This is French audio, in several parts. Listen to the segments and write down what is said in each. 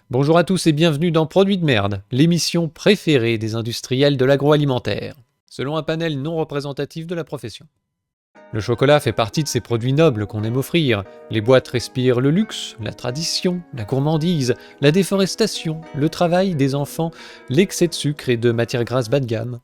Bonjour à tous et bienvenue dans Produits de merde, l'émission préférée des industriels de l'agroalimentaire, selon un panel non représentatif de la profession. Le chocolat fait partie de ces produits nobles qu'on aime offrir. Les boîtes respirent le luxe, la tradition, la gourmandise, la déforestation, le travail des enfants, l'excès de sucre et de matières grasses bas de gamme.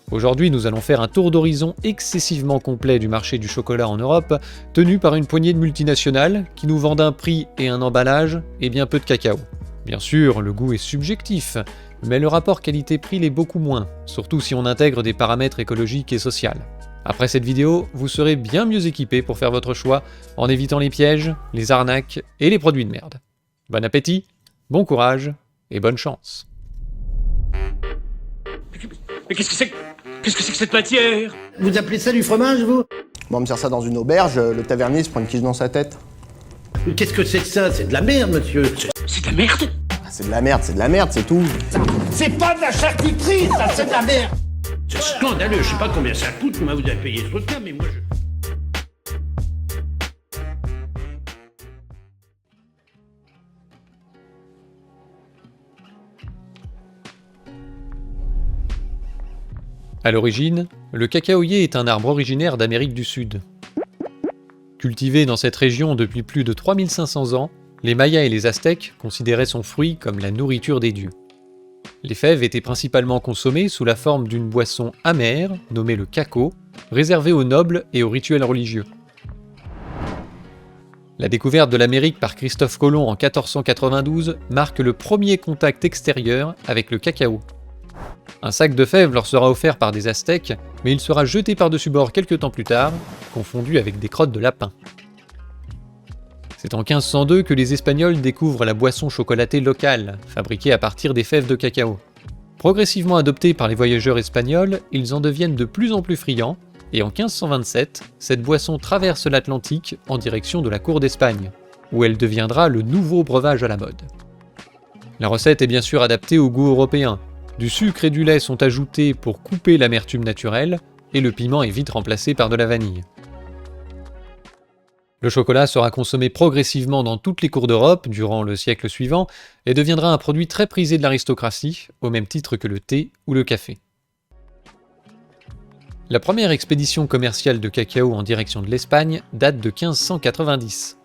Aujourd'hui, nous allons faire un tour d'horizon excessivement complet du marché du chocolat en Europe, tenu par une poignée de multinationales qui nous vendent un prix et un emballage et bien peu de cacao. Bien sûr, le goût est subjectif, mais le rapport qualité-prix l'est beaucoup moins, surtout si on intègre des paramètres écologiques et sociaux. Après cette vidéo, vous serez bien mieux équipé pour faire votre choix en évitant les pièges, les arnaques et les produits de merde. Bon appétit, bon courage et bonne chance. Mais qu'est-ce que c'est que cette matière? Vous appelez ça du fromage, vous? Bon, on me sert ça dans une auberge, le tavernier se prend une quiche dans sa tête. Mais qu'est-ce que c'est que ça? C'est de la merde, monsieur. C'est de la merde? Ah, c'est de la merde, c'est tout. C'est pas de la charcuterie, ça, c'est de la merde. C'est scandaleux, je sais pas combien ça coûte, comment vous avez payé ce truc-là, mais moi je... À l'origine, le cacaoyer est un arbre originaire d'Amérique du Sud. Cultivé dans cette région depuis plus de 3500 ans, les Mayas et les Aztèques considéraient son fruit comme la nourriture des dieux. Les fèves étaient principalement consommées sous la forme d'une boisson amère, nommée le caco, réservée aux nobles et aux rituels religieux. La découverte de l'Amérique par Christophe Colomb en 1492 marque le premier contact extérieur avec le cacao. Un sac de fèves leur sera offert par des Aztèques, mais il sera jeté par-dessus bord quelques temps plus tard, confondu avec des crottes de lapin. C'est en 1502 que les Espagnols découvrent la boisson chocolatée locale, fabriquée à partir des fèves de cacao. Progressivement adoptés par les voyageurs espagnols, ils en deviennent de plus en plus friands, et en 1527, cette boisson traverse l'Atlantique en direction de la cour d'Espagne, où elle deviendra le nouveau breuvage à la mode. La recette est bien sûr adaptée au goût européen. Du sucre et du lait sont ajoutés pour couper l'amertume naturelle, et le piment est vite remplacé par de la vanille. Le chocolat sera consommé progressivement dans toutes les cours d'Europe durant le siècle suivant et deviendra un produit très prisé de l'aristocratie, au même titre que le thé ou le café. La première expédition commerciale de cacao en direction de l'Espagne date de 1590.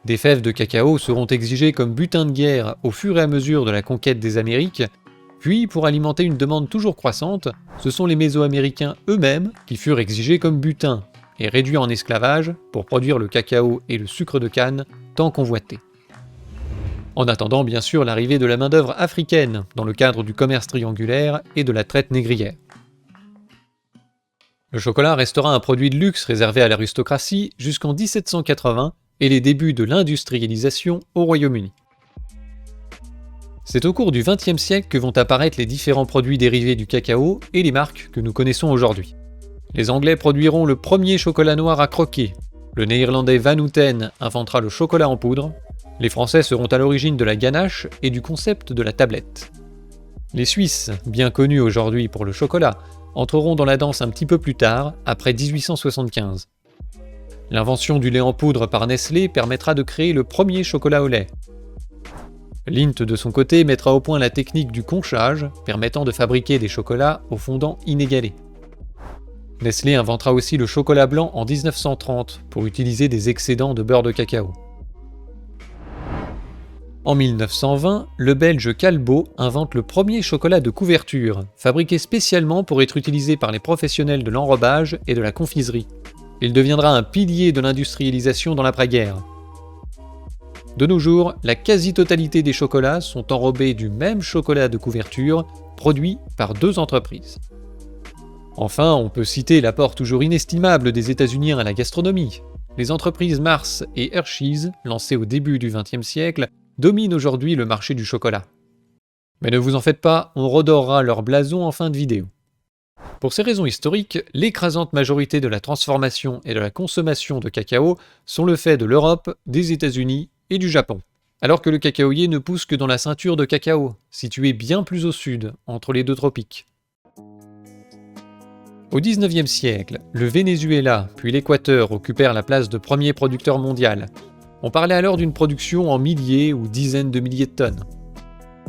Des fèves de cacao seront exigées comme butin de guerre au fur et à mesure de la conquête des Amériques. Puis, pour alimenter une demande toujours croissante, ce sont les Mésoaméricains eux-mêmes qui furent exigés comme butin et réduits en esclavage pour produire le cacao et le sucre de canne tant convoités. En attendant bien sûr l'arrivée de la main-d'œuvre africaine dans le cadre du commerce triangulaire et de la traite négrière. Le chocolat restera un produit de luxe réservé à l'aristocratie jusqu'en 1780 et les débuts de l'industrialisation au Royaume-Uni. C'est au cours du XXe siècle que vont apparaître les différents produits dérivés du cacao et les marques que nous connaissons aujourd'hui. Les Anglais produiront le premier chocolat noir à croquer, le Néerlandais Van Houten inventera le chocolat en poudre, les Français seront à l'origine de la ganache et du concept de la tablette. Les Suisses, bien connus aujourd'hui pour le chocolat, entreront dans la danse un petit peu plus tard, après 1875. L'invention du lait en poudre par Nestlé permettra de créer le premier chocolat au lait. Lindt, de son côté, mettra au point la technique du conchage, permettant de fabriquer des chocolats au fondant inégalé. Nestlé inventera aussi le chocolat blanc en 1930 pour utiliser des excédents de beurre de cacao. En 1920, le Belge Calbo invente le premier chocolat de couverture, fabriqué spécialement pour être utilisé par les professionnels de l'enrobage et de la confiserie. Il deviendra un pilier de l'industrialisation dans l'après-guerre. De nos jours, la quasi-totalité des chocolats sont enrobés du même chocolat de couverture, produit par deux entreprises. Enfin, on peut citer l'apport toujours inestimable des États-Unis à la gastronomie. Les entreprises Mars et Hershey's, lancées au début du XXe siècle, dominent aujourd'hui le marché du chocolat. Mais ne vous en faites pas, on redorera leur blason en fin de vidéo. Pour ces raisons historiques, l'écrasante majorité de la transformation et de la consommation de cacao sont le fait de l'Europe, des États-Unis et du Japon. Alors que le cacaoyer ne pousse que dans la ceinture de cacao, située bien plus au sud, entre les deux tropiques. Au XIXe siècle, le Venezuela puis l'Équateur occupèrent la place de premier producteur mondial. On parlait alors d'une production en milliers ou dizaines de milliers de tonnes.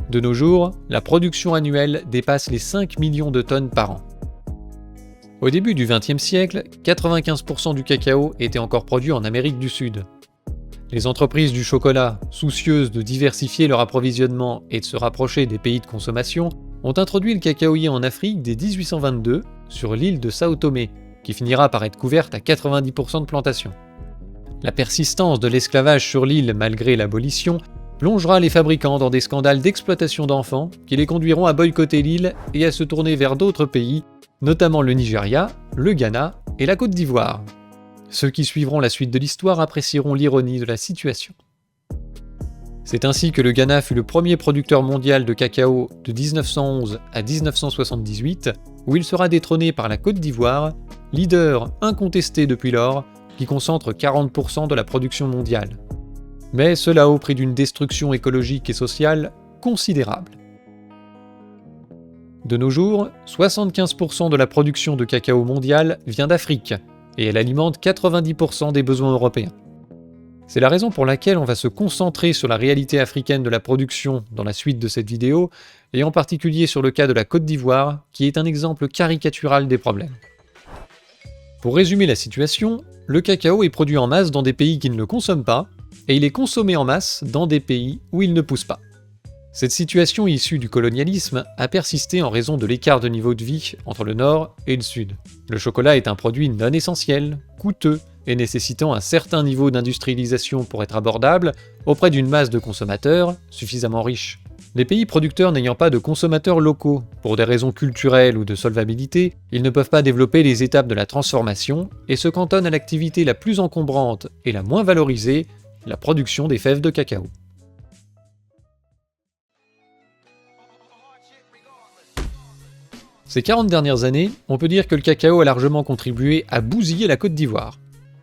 De nos jours, la production annuelle dépasse les 5 millions de tonnes par an. Au début du XXe siècle, 95% du cacao était encore produit en Amérique du Sud. Les entreprises du chocolat, soucieuses de diversifier leur approvisionnement et de se rapprocher des pays de consommation, ont introduit le cacaoyer en Afrique dès 1822 sur l'île de Sao Tomé, qui finira par être couverte à 90% de plantations. La persistance de l'esclavage sur l'île malgré l'abolition plongera les fabricants dans des scandales d'exploitation d'enfants qui les conduiront à boycotter l'île et à se tourner vers d'autres pays, notamment le Nigeria, le Ghana et la Côte d'Ivoire. Ceux qui suivront la suite de l'histoire apprécieront l'ironie de la situation. C'est ainsi que le Ghana fut le premier producteur mondial de cacao de 1911 à 1978, où il sera détrôné par la Côte d'Ivoire, leader incontesté depuis lors, qui concentre 40% de la production mondiale. Mais cela au prix d'une destruction écologique et sociale considérable. De nos jours, 75% de la production de cacao mondiale vient d'Afrique, et elle alimente 90% des besoins européens. C'est la raison pour laquelle on va se concentrer sur la réalité africaine de la production dans la suite de cette vidéo, et en particulier sur le cas de la Côte d'Ivoire, qui est un exemple caricatural des problèmes. Pour résumer la situation, le cacao est produit en masse dans des pays qui ne le consomment pas, et il est consommé en masse dans des pays où il ne pousse pas. Cette situation issue du colonialisme a persisté en raison de l'écart de niveau de vie entre le Nord et le Sud. Le chocolat est un produit non essentiel, coûteux et nécessitant un certain niveau d'industrialisation pour être abordable auprès d'une masse de consommateurs suffisamment riche. Les pays producteurs n'ayant pas de consommateurs locaux, pour des raisons culturelles ou de solvabilité, ils ne peuvent pas développer les étapes de la transformation et se cantonnent à l'activité la plus encombrante et la moins valorisée, la production des fèves de cacao. Ces 40 dernières années, on peut dire que le cacao a largement contribué à bousiller la Côte d'Ivoire.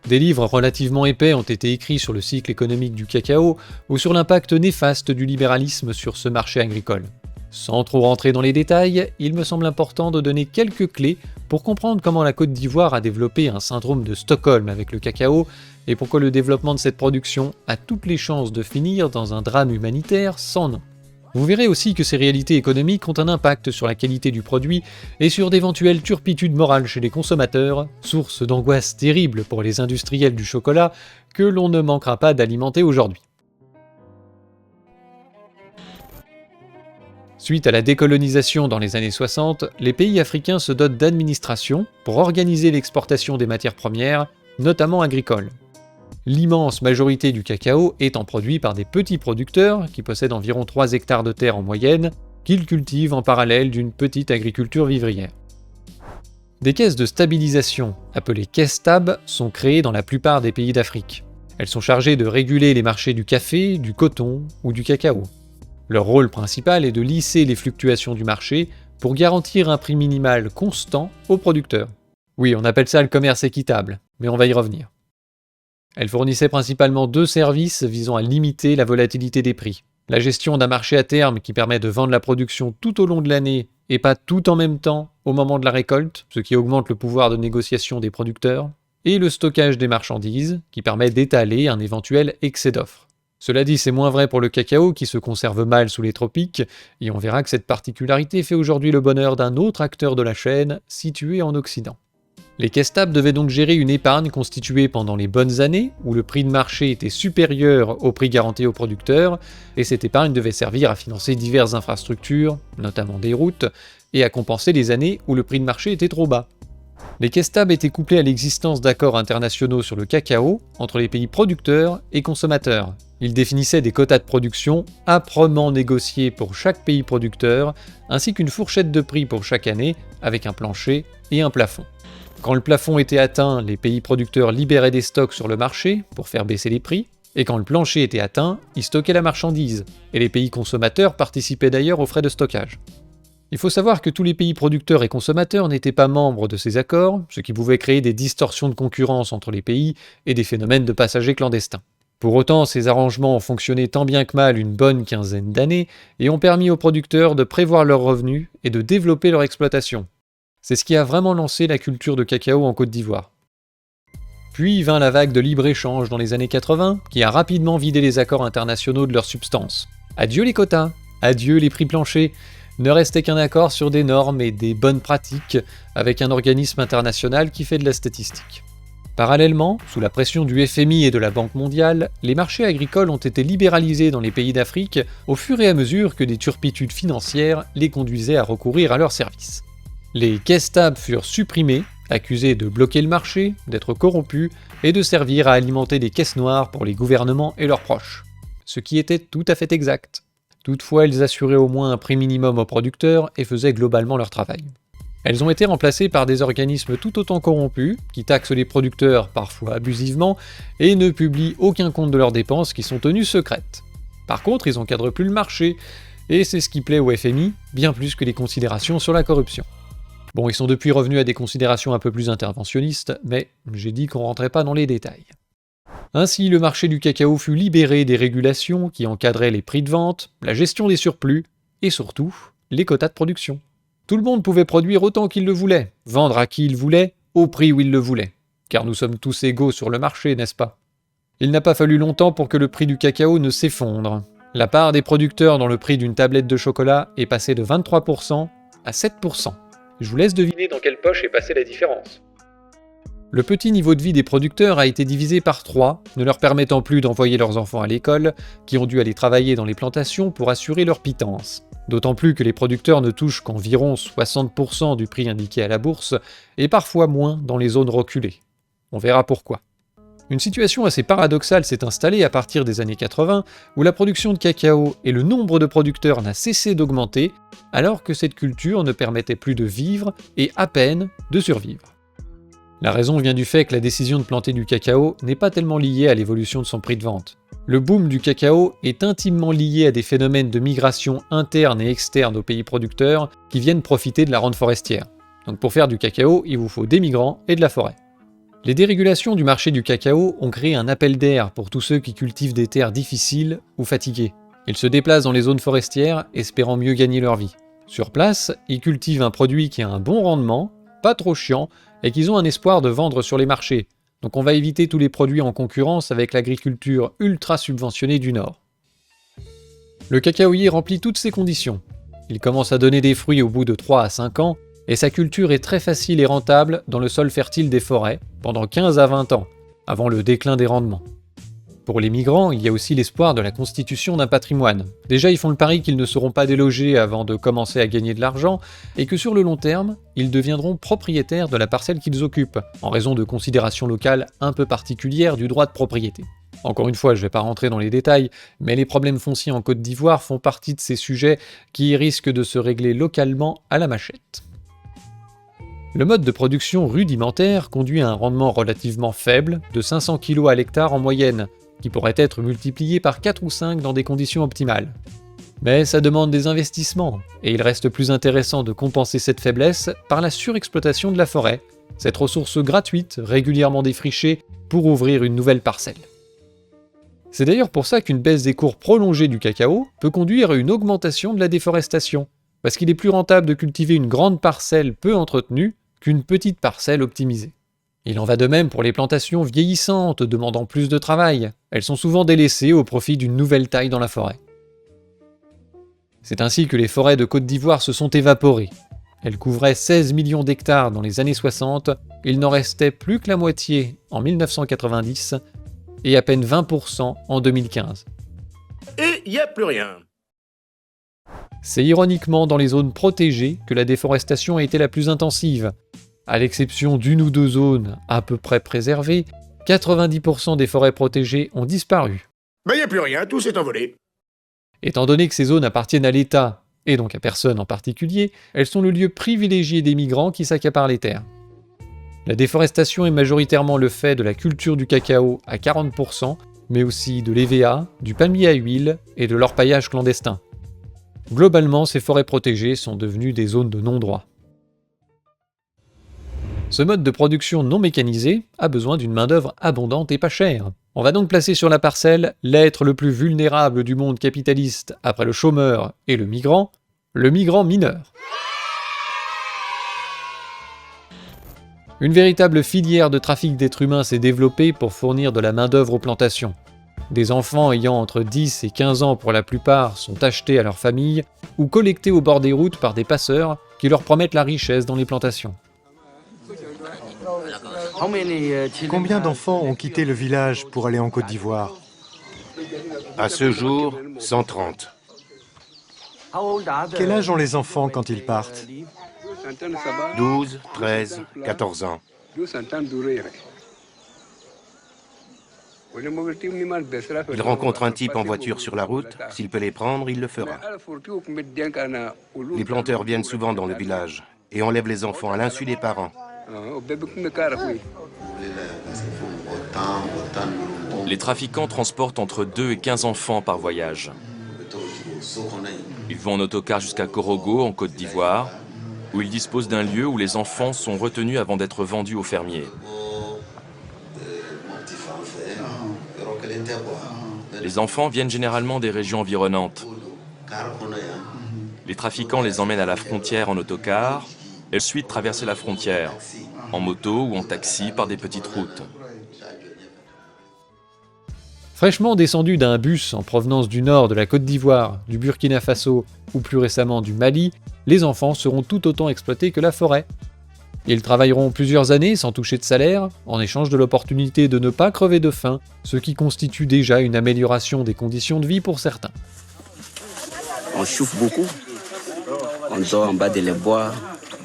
Des livres relativement épais ont été écrits sur le cycle économique du cacao ou sur l'impact néfaste du libéralisme sur ce marché agricole. Sans trop rentrer dans les détails, il me semble important de donner quelques clés pour comprendre comment la Côte d'Ivoire a développé un syndrome de Stockholm avec le cacao et pourquoi le développement de cette production a toutes les chances de finir dans un drame humanitaire sans nom. Vous verrez aussi que ces réalités économiques ont un impact sur la qualité du produit et sur d'éventuelles turpitudes morales chez les consommateurs, source d'angoisse terrible pour les industriels du chocolat que l'on ne manquera pas d'alimenter aujourd'hui. Suite à la décolonisation dans les années 60, les pays africains se dotent d'administrations pour organiser l'exportation des matières premières, notamment agricoles. L'immense majorité du cacao étant produit par des petits producteurs qui possèdent environ 3 hectares de terre en moyenne, qu'ils cultivent en parallèle d'une petite agriculture vivrière. Des caisses de stabilisation, appelées caisses stab, sont créées dans la plupart des pays d'Afrique. Elles sont chargées de réguler les marchés du café, du coton ou du cacao. Leur rôle principal est de lisser les fluctuations du marché pour garantir un prix minimal constant aux producteurs. Oui, on appelle ça le commerce équitable, mais on va y revenir. Elles fournissaient principalement 2 services visant à limiter la volatilité des prix. La gestion d'un marché à terme qui permet de vendre la production tout au long de l'année et pas tout en même temps au moment de la récolte, ce qui augmente le pouvoir de négociation des producteurs, et le stockage des marchandises qui permet d'étaler un éventuel excès d'offres. Cela dit, c'est moins vrai pour le cacao qui se conserve mal sous les tropiques, et on verra que cette particularité fait aujourd'hui le bonheur d'un autre acteur de la chaîne situé en Occident. Les caisses stab devaient donc gérer une épargne constituée pendant les bonnes années, où le prix de marché était supérieur au prix garanti aux producteurs, et cette épargne devait servir à financer diverses infrastructures, notamment des routes, et à compenser les années où le prix de marché était trop bas. Les caisses stab étaient couplées à l'existence d'accords internationaux sur le cacao entre les pays producteurs et consommateurs. Ils définissaient des quotas de production âprement négociés pour chaque pays producteur, ainsi qu'une fourchette de prix pour chaque année, avec un plancher et un plafond. Quand le plafond était atteint, les pays producteurs libéraient des stocks sur le marché pour faire baisser les prix, et quand le plancher était atteint, ils stockaient la marchandise, et les pays consommateurs participaient d'ailleurs aux frais de stockage. Il faut savoir que tous les pays producteurs et consommateurs n'étaient pas membres de ces accords, ce qui pouvait créer des distorsions de concurrence entre les pays et des phénomènes de passagers clandestins. Pour autant, ces arrangements ont fonctionné tant bien que mal une bonne quinzaine d'années et ont permis aux producteurs de prévoir leurs revenus et de développer leur exploitation. C'est ce qui a vraiment lancé la culture de cacao en Côte d'Ivoire. Puis vint la vague de libre-échange dans les années 80, qui a rapidement vidé les accords internationaux de leur substance. Adieu les quotas, adieu les prix planchers, ne restait qu'un accord sur des normes et des bonnes pratiques avec un organisme international qui fait de la statistique. Parallèlement, sous la pression du FMI et de la Banque mondiale, les marchés agricoles ont été libéralisés dans les pays d'Afrique au fur et à mesure que des turpitudes financières les conduisaient à recourir à leurs services. Les caisses stables furent supprimées, accusées de bloquer le marché, d'être corrompues et de servir à alimenter des caisses noires pour les gouvernements et leurs proches. Ce qui était tout à fait exact. Toutefois, elles assuraient au moins un prix minimum aux producteurs et faisaient globalement leur travail. Elles ont été remplacées par des organismes tout autant corrompus, qui taxent les producteurs parfois abusivement, et ne publient aucun compte de leurs dépenses qui sont tenues secrètes. Par contre, ils encadrent plus le marché, et c'est ce qui plaît au FMI, bien plus que les considérations sur la corruption. Bon, ils sont depuis revenus à des considérations un peu plus interventionnistes, mais j'ai dit qu'on rentrait pas dans les détails. Ainsi, le marché du cacao fut libéré des régulations qui encadraient les prix de vente, la gestion des surplus, et surtout, les quotas de production. Tout le monde pouvait produire autant qu'il le voulait, vendre à qui il voulait, au prix où il le voulait. Car nous sommes tous égaux sur le marché, n'est-ce pas? Il n'a pas fallu longtemps pour que le prix du cacao ne s'effondre. La part des producteurs dans le prix d'une tablette de chocolat est passée de 23% à 7%. Je vous laisse deviner dans quelle poche est passée la différence. Le petit niveau de vie des producteurs a été divisé par 3, ne leur permettant plus d'envoyer leurs enfants à l'école, qui ont dû aller travailler dans les plantations pour assurer leur pitance. D'autant plus que les producteurs ne touchent qu'environ 60% du prix indiqué à la bourse, et parfois moins dans les zones reculées. On verra pourquoi. Une situation assez paradoxale s'est installée à partir des années 80, où la production de cacao et le nombre de producteurs n'a cessé d'augmenter, alors que cette culture ne permettait plus de vivre et à peine de survivre. La raison vient du fait que la décision de planter du cacao n'est pas tellement liée à l'évolution de son prix de vente. Le boom du cacao est intimement lié à des phénomènes de migration interne et externe aux pays producteurs qui viennent profiter de la rente forestière. Donc pour faire du cacao, il vous faut des migrants et de la forêt. Les dérégulations du marché du cacao ont créé un appel d'air pour tous ceux qui cultivent des terres difficiles ou fatiguées. Ils se déplacent dans les zones forestières, espérant mieux gagner leur vie. Sur place, ils cultivent un produit qui a un bon rendement, pas trop chiant, et qu'ils ont un espoir de vendre sur les marchés. Donc on va éviter tous les produits en concurrence avec l'agriculture ultra subventionnée du Nord. Le cacaoyer remplit toutes ces conditions. Il commence à donner des fruits au bout de 3 à 5 ans, et sa culture est très facile et rentable dans le sol fertile des forêts, pendant 15 à 20 ans, avant le déclin des rendements. Pour les migrants, il y a aussi l'espoir de la constitution d'un patrimoine. Déjà, ils font le pari qu'ils ne seront pas délogés avant de commencer à gagner de l'argent, et que sur le long terme, ils deviendront propriétaires de la parcelle qu'ils occupent, en raison de considérations locales un peu particulières du droit de propriété. Encore une fois, je ne vais pas rentrer dans les détails, mais les problèmes fonciers en Côte d'Ivoire font partie de ces sujets qui risquent de se régler localement à la machette. Le mode de production rudimentaire conduit à un rendement relativement faible, de 500 kg à l'hectare en moyenne, qui pourrait être multiplié par 4 ou 5 dans des conditions optimales. Mais ça demande des investissements, et il reste plus intéressant de compenser cette faiblesse par la surexploitation de la forêt, cette ressource gratuite, régulièrement défrichée, pour ouvrir une nouvelle parcelle. C'est d'ailleurs pour ça qu'une baisse des cours prolongée du cacao peut conduire à une augmentation de la déforestation, parce qu'il est plus rentable de cultiver une grande parcelle peu entretenue qu'une petite parcelle optimisée. Il en va de même pour les plantations vieillissantes demandant plus de travail. Elles sont souvent délaissées au profit d'une nouvelle taille dans la forêt. C'est ainsi que les forêts de Côte d'Ivoire se sont évaporées. Elles couvraient 16 millions d'hectares dans les années 60, il n'en restait plus que la moitié en 1990 et à peine 20% en 2015. Et il n'y a plus rien. C'est ironiquement dans les zones protégées que la déforestation a été la plus intensive. À l'exception d'une ou deux zones à peu près préservées, 90% des forêts protégées ont disparu. Ben il n'y a plus rien, tout s'est envolé. Étant donné que ces zones appartiennent à l'État, et donc à personne en particulier, elles sont le lieu privilégié des migrants qui s'accaparent les terres. La déforestation est majoritairement le fait de la culture du cacao à 40%, mais aussi de l'EVA, du palmier à huile et de l'orpaillage clandestin. Globalement, ces forêts protégées sont devenues des zones de non-droit. Ce mode de production non mécanisé a besoin d'une main-d'œuvre abondante et pas chère. On va donc placer sur la parcelle l'être le plus vulnérable du monde capitaliste après le chômeur et le migrant mineur. Une véritable filière de trafic d'êtres humains s'est développée pour fournir de la main-d'œuvre aux plantations. Des enfants ayant entre 10 et 15 ans pour la plupart sont achetés à leur famille ou collectés au bord des routes par des passeurs qui leur promettent la richesse dans les plantations. Combien d'enfants ont quitté le village pour aller en Côte d'Ivoire? À ce jour, 130. Quel âge ont les enfants quand ils partent? 12, 13, 14 ans. Il rencontre un type en voiture sur la route. S'il peut les prendre, il le fera. Les planteurs viennent souvent dans le village et enlèvent les enfants à l'insu des parents. Les trafiquants transportent entre 2 et 15 enfants par voyage. Ils vont en autocar jusqu'à Korogo, en Côte d'Ivoire, où ils disposent d'un lieu où les enfants sont retenus avant d'être vendus aux fermiers. Les enfants viennent généralement des régions environnantes. Les trafiquants les emmènent à la frontière en autocar et ensuite traversent la frontière, en moto ou en taxi par des petites routes. Fraîchement descendus d'un bus en provenance du nord de la Côte d'Ivoire, du Burkina Faso ou plus récemment du Mali, les enfants seront tout autant exploités que la forêt. Ils travailleront plusieurs années sans toucher de salaire, en échange de l'opportunité de ne pas crever de faim, ce qui constitue déjà une amélioration des conditions de vie pour certains. On chauffe beaucoup, on dort en bas de les bois,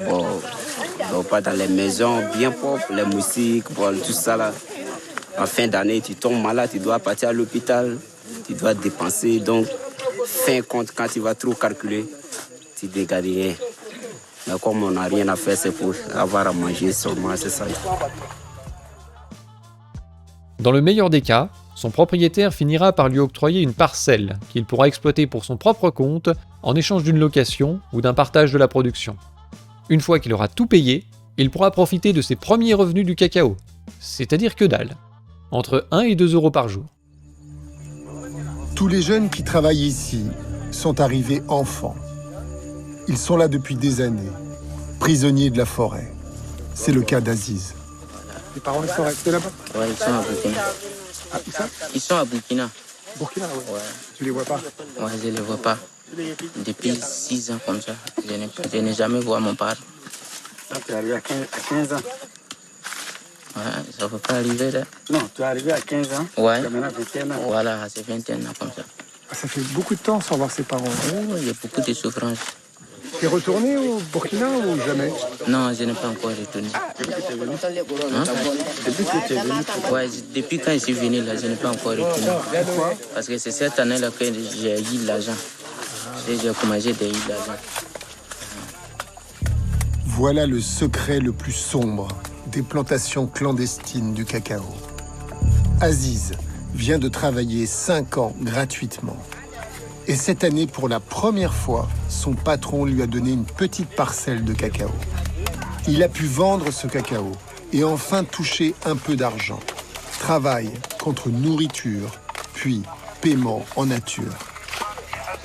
on ne dort pas dans les maisons bien propres, les moustiques, tout ça là. En fin d'année, tu tombes malade, tu dois partir à l'hôpital, tu dois dépenser, donc fin compte, quand tu vas trop calculer, tu ne dégages rien. Mais comme on n'a rien à faire, c'est pour avoir à manger seulement, c'est ça. Dans le meilleur des cas, son propriétaire finira par lui octroyer une parcelle qu'il pourra exploiter pour son propre compte en échange d'une location ou d'un partage de la production. Une fois qu'il aura tout payé, il pourra profiter de ses premiers revenus du cacao, c'est-à-dire que dalle, entre 1 et 2 euros par jour. Tous les jeunes qui travaillent ici sont arrivés enfants. Ils sont là depuis des années, prisonniers de la forêt. C'est le cas d'Aziz. Les parents sont restés là-bas? Oui, ils sont à Burkina. Ah, ça? Ils sont à Burkina. Burkina, ouais. Ouais. Tu les vois pas? Oui, je ne les vois pas. Depuis 6 ans comme ça, je n'ai jamais vu mon père. Ah, tu es arrivé à 15 ans? Ouais, ça ne peut pas arriver là. Non, tu es arrivé à 15 ans? Ouais. Tu as maintenant 21 ans? Voilà, c'est 21 ans comme ça. Ah, ça fait beaucoup de temps sans voir ses parents. Oh, il y a beaucoup de souffrances. Tu es retourné au Burkina ou jamais? Non, je n'ai pas encore retourné. Depuis que tu es venu? Hein? Depuis que tu es venu? Ouais, depuis quand je suis venu là, je n'ai pas encore retourné. Pourquoi? Parce que c'est cette année-là que j'ai eu l'argent. J'ai commencé à eu l'argent. Voilà le secret le plus sombre des plantations clandestines du cacao. Aziz vient de travailler 5 ans gratuitement. Et cette année, pour la première fois, son patron lui a donné une petite parcelle de cacao. Il a pu vendre ce cacao et enfin toucher un peu d'argent. Travail contre nourriture, puis paiement en nature.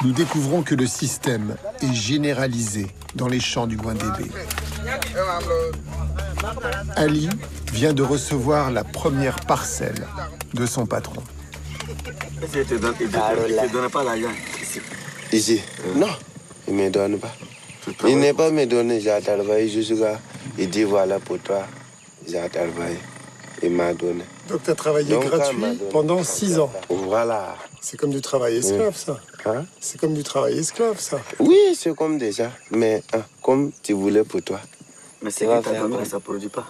Nous découvrons que le système est généralisé dans les champs du Gwandébé. Ali vient de recevoir la première parcelle de son patron. Il ne te donne pas l'argent ici? Non, il ne me donne pas. Il n'est pas me donné, j'ai travaillé jusqu'à... Il dit voilà pour toi, j'ai travaillé. Il m'a donné. Donc tu as travaillé gratuit pendant 6 ans? Voilà. C'est comme du travail esclave, ça. Hein? C'est comme du travail esclave, ça. Oui, c'est comme déjà, mais comme tu voulais pour toi. Mais c'est que tu as donné, ça ne produit pas?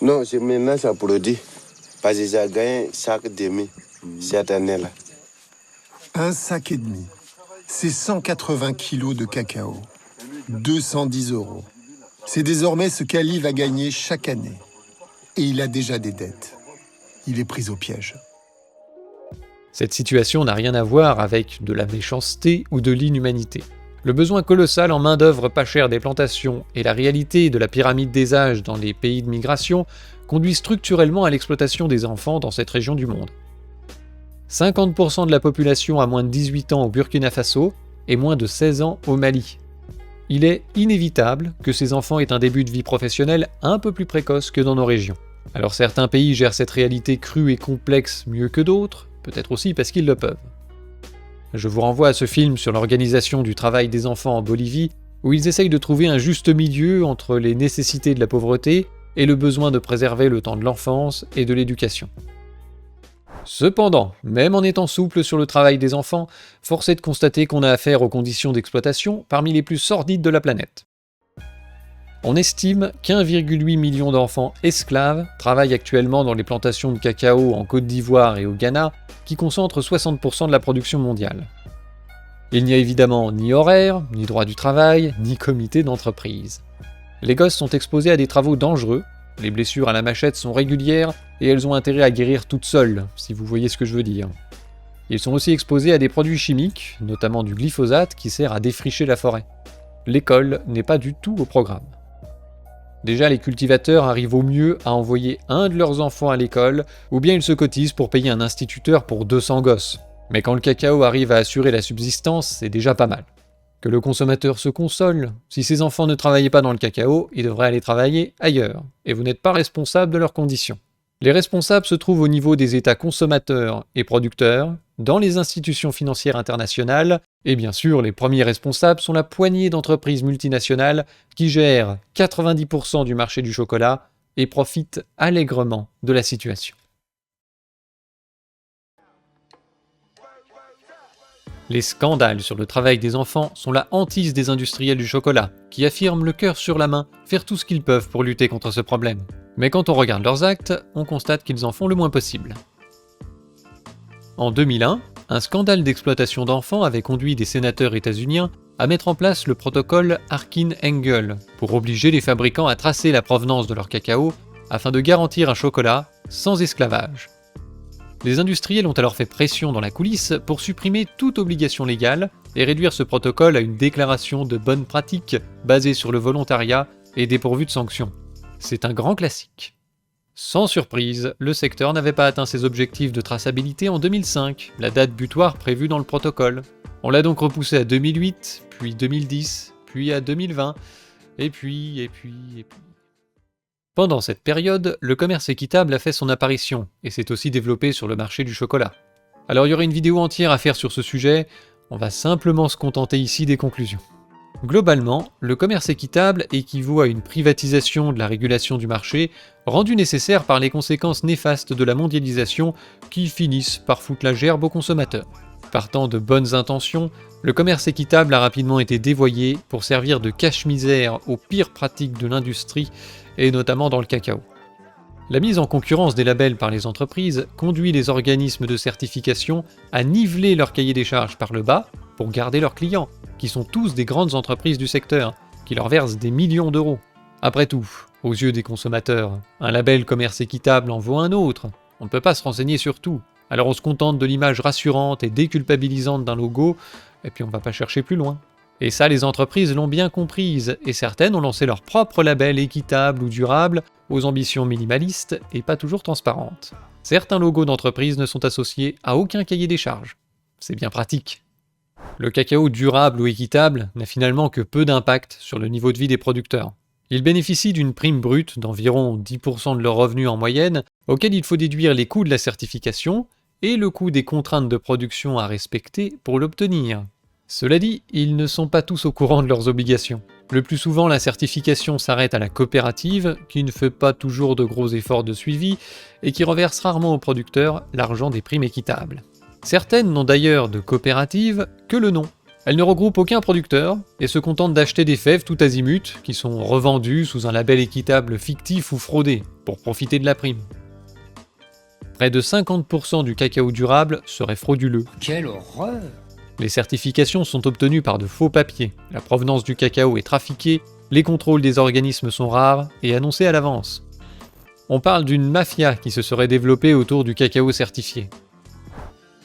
Non, maintenant ça produit. Parce que j'ai gagné chaque demi cette année-là. Un sac et demi, c'est 180 kilos de cacao. 210 €. C'est désormais ce qu'Ali va gagner chaque année. Et il a déjà des dettes. Il est pris au piège. Cette situation n'a rien à voir avec de la méchanceté ou de l'inhumanité. Le besoin colossal en main-d'œuvre pas chère des plantations et la réalité de la pyramide des âges dans les pays de migration conduit structurellement à l'exploitation des enfants dans cette région du monde. 50% de la population a moins de 18 ans au Burkina Faso et moins de 16 ans au Mali. Il est inévitable que ces enfants aient un début de vie professionnelle un peu plus précoce que dans nos régions. Alors certains pays gèrent cette réalité crue et complexe mieux que d'autres, peut-être aussi parce qu'ils le peuvent. Je vous renvoie à ce film sur l'organisation du travail des enfants en Bolivie, où ils essayent de trouver un juste milieu entre les nécessités de la pauvreté et le besoin de préserver le temps de l'enfance et de l'éducation. Cependant, même en étant souple sur le travail des enfants, force est de constater qu'on a affaire aux conditions d'exploitation parmi les plus sordides de la planète. On estime qu'1,8 million d'enfants esclaves travaillent actuellement dans les plantations de cacao en Côte d'Ivoire et au Ghana, qui concentrent 60% de la production mondiale. Il n'y a évidemment ni horaire, ni droit du travail, ni comité d'entreprise. Les gosses sont exposés à des travaux dangereux, les blessures à la machette sont régulières et elles ont intérêt à guérir toutes seules, si vous voyez ce que je veux dire. Ils sont aussi exposés à des produits chimiques, notamment du glyphosate qui sert à défricher la forêt. L'école n'est pas du tout au programme. Déjà, les cultivateurs arrivent au mieux à envoyer un de leurs enfants à l'école, ou bien ils se cotisent pour payer un instituteur pour 200 gosses. Mais quand le cacao arrive à assurer la subsistance, c'est déjà pas mal. Que le consommateur se console, si ses enfants ne travaillaient pas dans le cacao, ils devraient aller travailler ailleurs, et vous n'êtes pas responsable de leurs conditions. Les responsables se trouvent au niveau des États consommateurs et producteurs, dans les institutions financières internationales, et bien sûr les premiers responsables sont la poignée d'entreprises multinationales qui gèrent 90% du marché du chocolat et profitent allègrement de la situation. Les scandales sur le travail des enfants sont la hantise des industriels du chocolat, qui affirment le cœur sur la main faire tout ce qu'ils peuvent pour lutter contre ce problème. Mais quand on regarde leurs actes, on constate qu'ils en font le moins possible. En 2001, un scandale d'exploitation d'enfants avait conduit des sénateurs états-uniens à mettre en place le protocole Harkin-Engel pour obliger les fabricants à tracer la provenance de leur cacao afin de garantir un chocolat sans esclavage. Les industriels ont alors fait pression dans la coulisse pour supprimer toute obligation légale et réduire ce protocole à une déclaration de bonnes pratiques basée sur le volontariat et dépourvue de sanctions. C'est un grand classique. Sans surprise, le secteur n'avait pas atteint ses objectifs de traçabilité en 2005, la date butoir prévue dans le protocole. On l'a donc repoussé à 2008, puis 2010, puis à 2020, et puis... Pendant cette période, le commerce équitable a fait son apparition et s'est aussi développé sur le marché du chocolat. Alors il y aurait une vidéo entière à faire sur ce sujet, on va simplement se contenter ici des conclusions. Globalement, le commerce équitable équivaut à une privatisation de la régulation du marché, rendue nécessaire par les conséquences néfastes de la mondialisation qui finissent par foutre la gerbe aux consommateurs. Partant de bonnes intentions, le commerce équitable a rapidement été dévoyé pour servir de cache-misère aux pires pratiques de l'industrie, et notamment dans le cacao. La mise en concurrence des labels par les entreprises conduit les organismes de certification à niveler leur cahier des charges par le bas pour garder leurs clients, qui sont tous des grandes entreprises du secteur, qui leur versent des millions d'euros. Après tout, aux yeux des consommateurs, un label commerce équitable en vaut un autre. On ne peut pas se renseigner sur tout. Alors on se contente de l'image rassurante et déculpabilisante d'un logo, et puis on va pas chercher plus loin. Et ça, les entreprises l'ont bien comprise, et certaines ont lancé leur propre label équitable ou durable, aux ambitions minimalistes et pas toujours transparentes. Certains logos d'entreprise ne sont associés à aucun cahier des charges. C'est bien pratique. Le cacao durable ou équitable n'a finalement que peu d'impact sur le niveau de vie des producteurs. Ils bénéficient d'une prime brute d'environ 10% de leurs revenus en moyenne, auquel il faut déduire les coûts de la certification et le coût des contraintes de production à respecter pour l'obtenir. Cela dit, ils ne sont pas tous au courant de leurs obligations. Le plus souvent, la certification s'arrête à la coopérative, qui ne fait pas toujours de gros efforts de suivi, et qui reverse rarement aux producteurs l'argent des primes équitables. Certaines n'ont d'ailleurs de coopérative que le nom. Elles ne regroupent aucun producteur, et se contentent d'acheter des fèves tout azimut, qui sont revendues sous un label équitable fictif ou fraudé, pour profiter de la prime. Près de 50% du cacao durable serait frauduleux. Quelle horreur! Les certifications sont obtenues par de faux papiers, la provenance du cacao est trafiquée, les contrôles des organismes sont rares et annoncés à l'avance. On parle d'une mafia qui se serait développée autour du cacao certifié.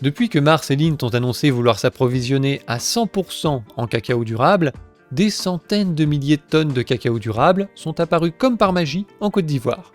Depuis que Mars et Lindt ont annoncé vouloir s'approvisionner à 100% en cacao durable, des centaines de milliers de tonnes de cacao durable sont apparues comme par magie en Côte d'Ivoire.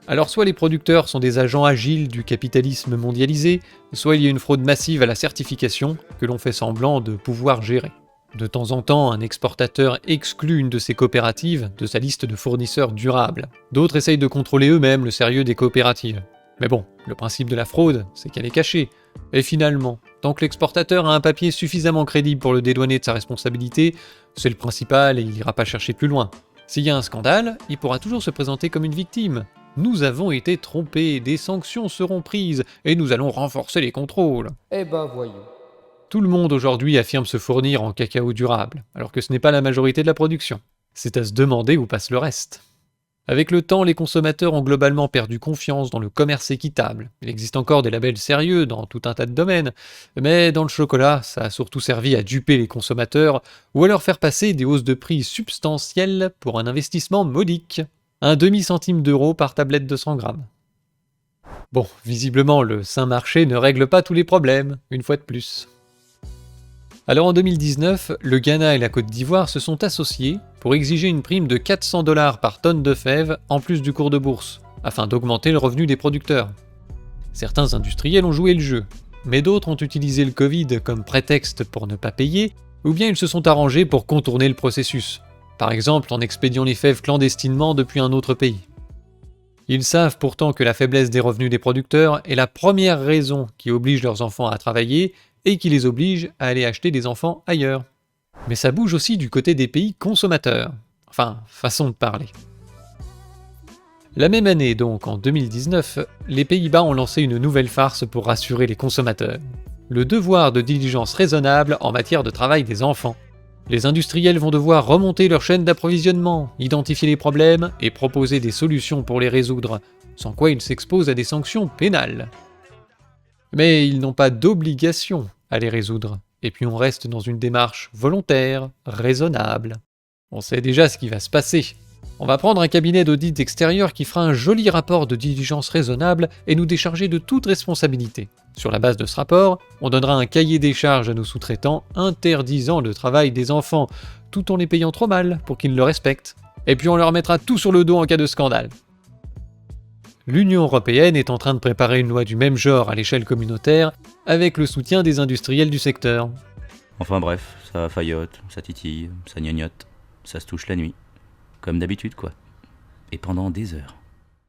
Alors soit les producteurs sont des agents agiles du capitalisme mondialisé, soit il y a une fraude massive à la certification que l'on fait semblant de pouvoir gérer. De temps en temps, un exportateur exclut une de ses coopératives de sa liste de fournisseurs durables. D'autres essayent de contrôler eux-mêmes le sérieux des coopératives. Mais bon, le principe de la fraude, c'est qu'elle est cachée. Et finalement, tant que l'exportateur a un papier suffisamment crédible pour le dédouaner de sa responsabilité, c'est le principal et il n'ira pas chercher plus loin. S'il y a un scandale, il pourra toujours se présenter comme une victime. Nous avons été trompés, des sanctions seront prises, et nous allons renforcer les contrôles. Eh ben voyons. Tout le monde aujourd'hui affirme se fournir en cacao durable, alors que ce n'est pas la majorité de la production. C'est à se demander où passe le reste. Avec le temps, les consommateurs ont globalement perdu confiance dans le commerce équitable. Il existe encore des labels sérieux dans tout un tas de domaines, mais dans le chocolat, ça a surtout servi à duper les consommateurs ou à leur faire passer des hausses de prix substantielles pour un investissement modique. Un demi-centime d'euro par tablette de 100 grammes. Bon, visiblement, le saint marché ne règle pas tous les problèmes, une fois de plus. Alors en 2019, le Ghana et la Côte d'Ivoire se sont associés pour exiger une prime de 400 $ par tonne de fèves en plus du cours de bourse, afin d'augmenter le revenu des producteurs. Certains industriels ont joué le jeu, mais d'autres ont utilisé le Covid comme prétexte pour ne pas payer, ou bien ils se sont arrangés pour contourner le processus, par exemple en expédiant les fèves clandestinement depuis un autre pays. Ils savent pourtant que la faiblesse des revenus des producteurs est la première raison qui oblige leurs enfants à travailler et qui les oblige à aller acheter des enfants ailleurs. Mais ça bouge aussi du côté des pays consommateurs. Enfin, façon de parler. La même année, donc en 2019, les Pays-Bas ont lancé une nouvelle farce pour rassurer les consommateurs. Le devoir de diligence raisonnable en matière de travail des enfants. Les industriels vont devoir remonter leur chaîne d'approvisionnement, identifier les problèmes et proposer des solutions pour les résoudre, sans quoi ils s'exposent à des sanctions pénales. Mais ils n'ont pas d'obligation à les résoudre, et puis on reste dans une démarche volontaire, raisonnable. On sait déjà ce qui va se passer. On va prendre un cabinet d'audit extérieur qui fera un joli rapport de diligence raisonnable et nous décharger de toute responsabilité. Sur la base de ce rapport, on donnera un cahier des charges à nos sous-traitants interdisant le travail des enfants, tout en les payant trop mal pour qu'ils le respectent. Et puis on leur mettra tout sur le dos en cas de scandale. L'Union européenne est en train de préparer une loi du même genre à l'échelle communautaire, avec le soutien des industriels du secteur. Enfin bref, ça faillote, ça titille, ça gnognotte, ça se touche la nuit. Comme d'habitude quoi. Et pendant des heures.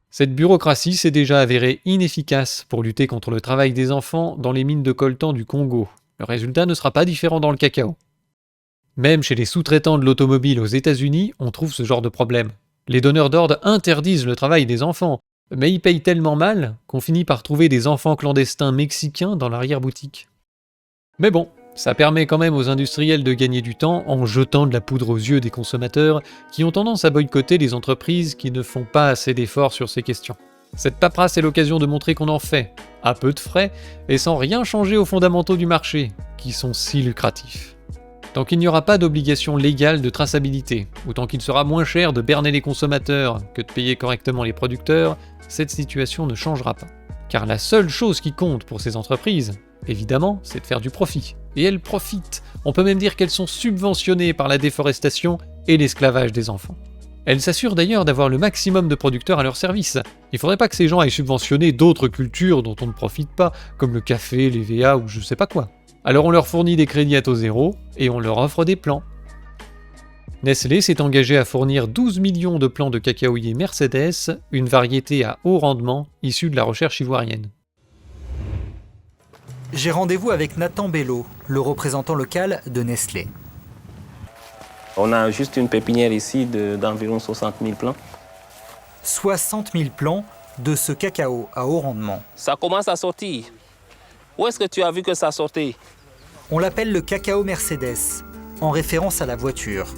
Cette bureaucratie s'est déjà avérée inefficace pour lutter contre le travail des enfants dans les mines de coltan du Congo. Le résultat ne sera pas différent dans le cacao. Même chez les sous-traitants de l'automobile aux États-Unis, on trouve ce genre de problème. Les donneurs d'ordre interdisent le travail des enfants, mais ils payent tellement mal qu'on finit par trouver des enfants clandestins mexicains dans l'arrière-boutique. Mais bon, ça permet quand même aux industriels de gagner du temps en jetant de la poudre aux yeux des consommateurs qui ont tendance à boycotter les entreprises qui ne font pas assez d'efforts sur ces questions. Cette paperasse est l'occasion de montrer qu'on en fait, à peu de frais et sans rien changer aux fondamentaux du marché, qui sont si lucratifs. Tant qu'il n'y aura pas d'obligation légale de traçabilité, ou tant qu'il sera moins cher de berner les consommateurs que de payer correctement les producteurs, cette situation ne changera pas. Car la seule chose qui compte pour ces entreprises, évidemment, c'est de faire du profit. Et elles profitent. On peut même dire qu'elles sont subventionnées par la déforestation et l'esclavage des enfants. Elles s'assurent d'ailleurs d'avoir le maximum de producteurs à leur service. Il faudrait pas que ces gens aillent subventionner d'autres cultures dont on ne profite pas, comme le café, les VA ou je sais pas quoi. Alors on leur fournit des crédits à taux zéro et on leur offre des plants. Nestlé s'est engagé à fournir 12 millions de plants de cacaoyer Mercedes, une variété à haut rendement issue de la recherche ivoirienne. J'ai rendez-vous avec Nathan Bello, le représentant local de Nestlé. On a juste une pépinière ici d'environ 60 000 plants. 60 000 plants de ce cacao à haut rendement. Ça commence à sortir. Où est-ce que tu as vu que ça sortait? On l'appelle le cacao Mercedes, en référence à la voiture.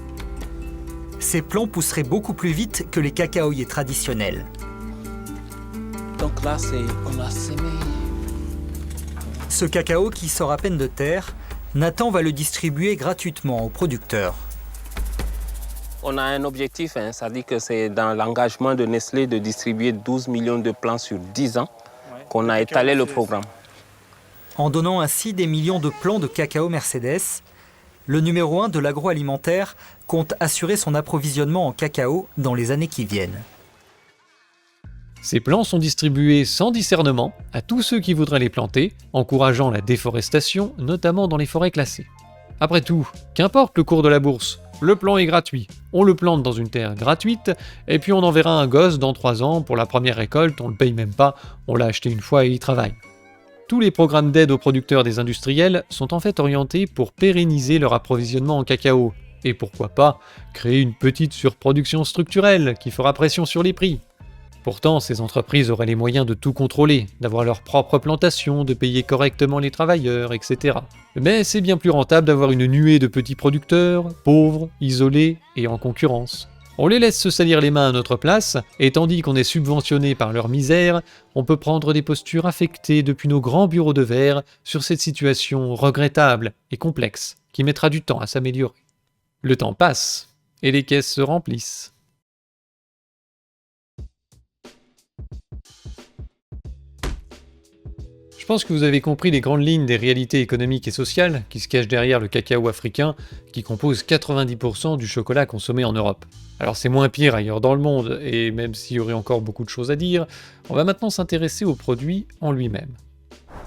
Ces plants pousseraient beaucoup plus vite que les cacaoyers traditionnels. Donc là, on a semé. Ce cacao qui sort à peine de terre, Nathan va le distribuer gratuitement aux producteurs. On a un objectif, ça dit que c'est dans l'engagement de Nestlé de distribuer 12 millions de plants sur 10 ans qu'on a étalé le programme. En donnant ainsi des millions de plants de cacao Mercedes, le numéro 1 de l'agroalimentaire compte assurer son approvisionnement en cacao dans les années qui viennent. Ces plants sont distribués sans discernement à tous ceux qui voudraient les planter, encourageant la déforestation, notamment dans les forêts classées. Après tout, qu'importe le cours de la bourse, le plan est gratuit. On le plante dans une terre gratuite, et puis on enverra un gosse dans 3 ans pour la première récolte, on le paye même pas, on l'a acheté une fois et il travaille. Tous les programmes d'aide aux producteurs des industriels sont en fait orientés pour pérenniser leur approvisionnement en cacao, et pourquoi pas créer une petite surproduction structurelle qui fera pression sur les prix. Pourtant, ces entreprises auraient les moyens de tout contrôler, d'avoir leur propre plantation, de payer correctement les travailleurs, etc. Mais c'est bien plus rentable d'avoir une nuée de petits producteurs, pauvres, isolés et en concurrence. On les laisse se salir les mains à notre place, et tandis qu'on est subventionné par leur misère, on peut prendre des postures affectées depuis nos grands bureaux de verre sur cette situation regrettable et complexe, qui mettra du temps à s'améliorer. Le temps passe, et les caisses se remplissent. Je pense que vous avez compris les grandes lignes des réalités économiques et sociales qui se cachent derrière le cacao africain qui compose 90% du chocolat consommé en Europe. Alors c'est moins pire ailleurs dans le monde, et même s'il y aurait encore beaucoup de choses à dire, on va maintenant s'intéresser au produit en lui-même.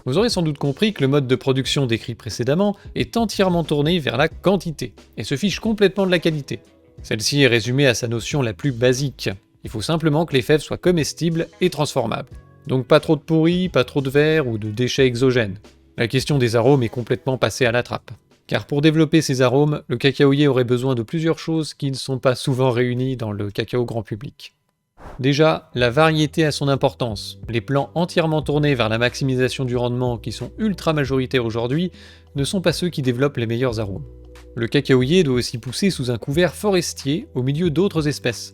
Vous aurez sans doute compris que le mode de production décrit précédemment est entièrement tourné vers la quantité, et se fiche complètement de la qualité. Celle-ci est résumée à sa notion la plus basique. Il faut simplement que les fèves soient comestibles et transformables. Donc pas trop de pourri, pas trop de verre ou de déchets exogènes. La question des arômes est complètement passée à la trappe. Car pour développer ces arômes, le cacaoyer aurait besoin de plusieurs choses qui ne sont pas souvent réunies dans le cacao grand public. Déjà, la variété a son importance. Les plans entièrement tournés vers la maximisation du rendement qui sont ultra majoritaires aujourd'hui ne sont pas ceux qui développent les meilleurs arômes. Le cacaoyer doit aussi pousser sous un couvert forestier au milieu d'autres espèces.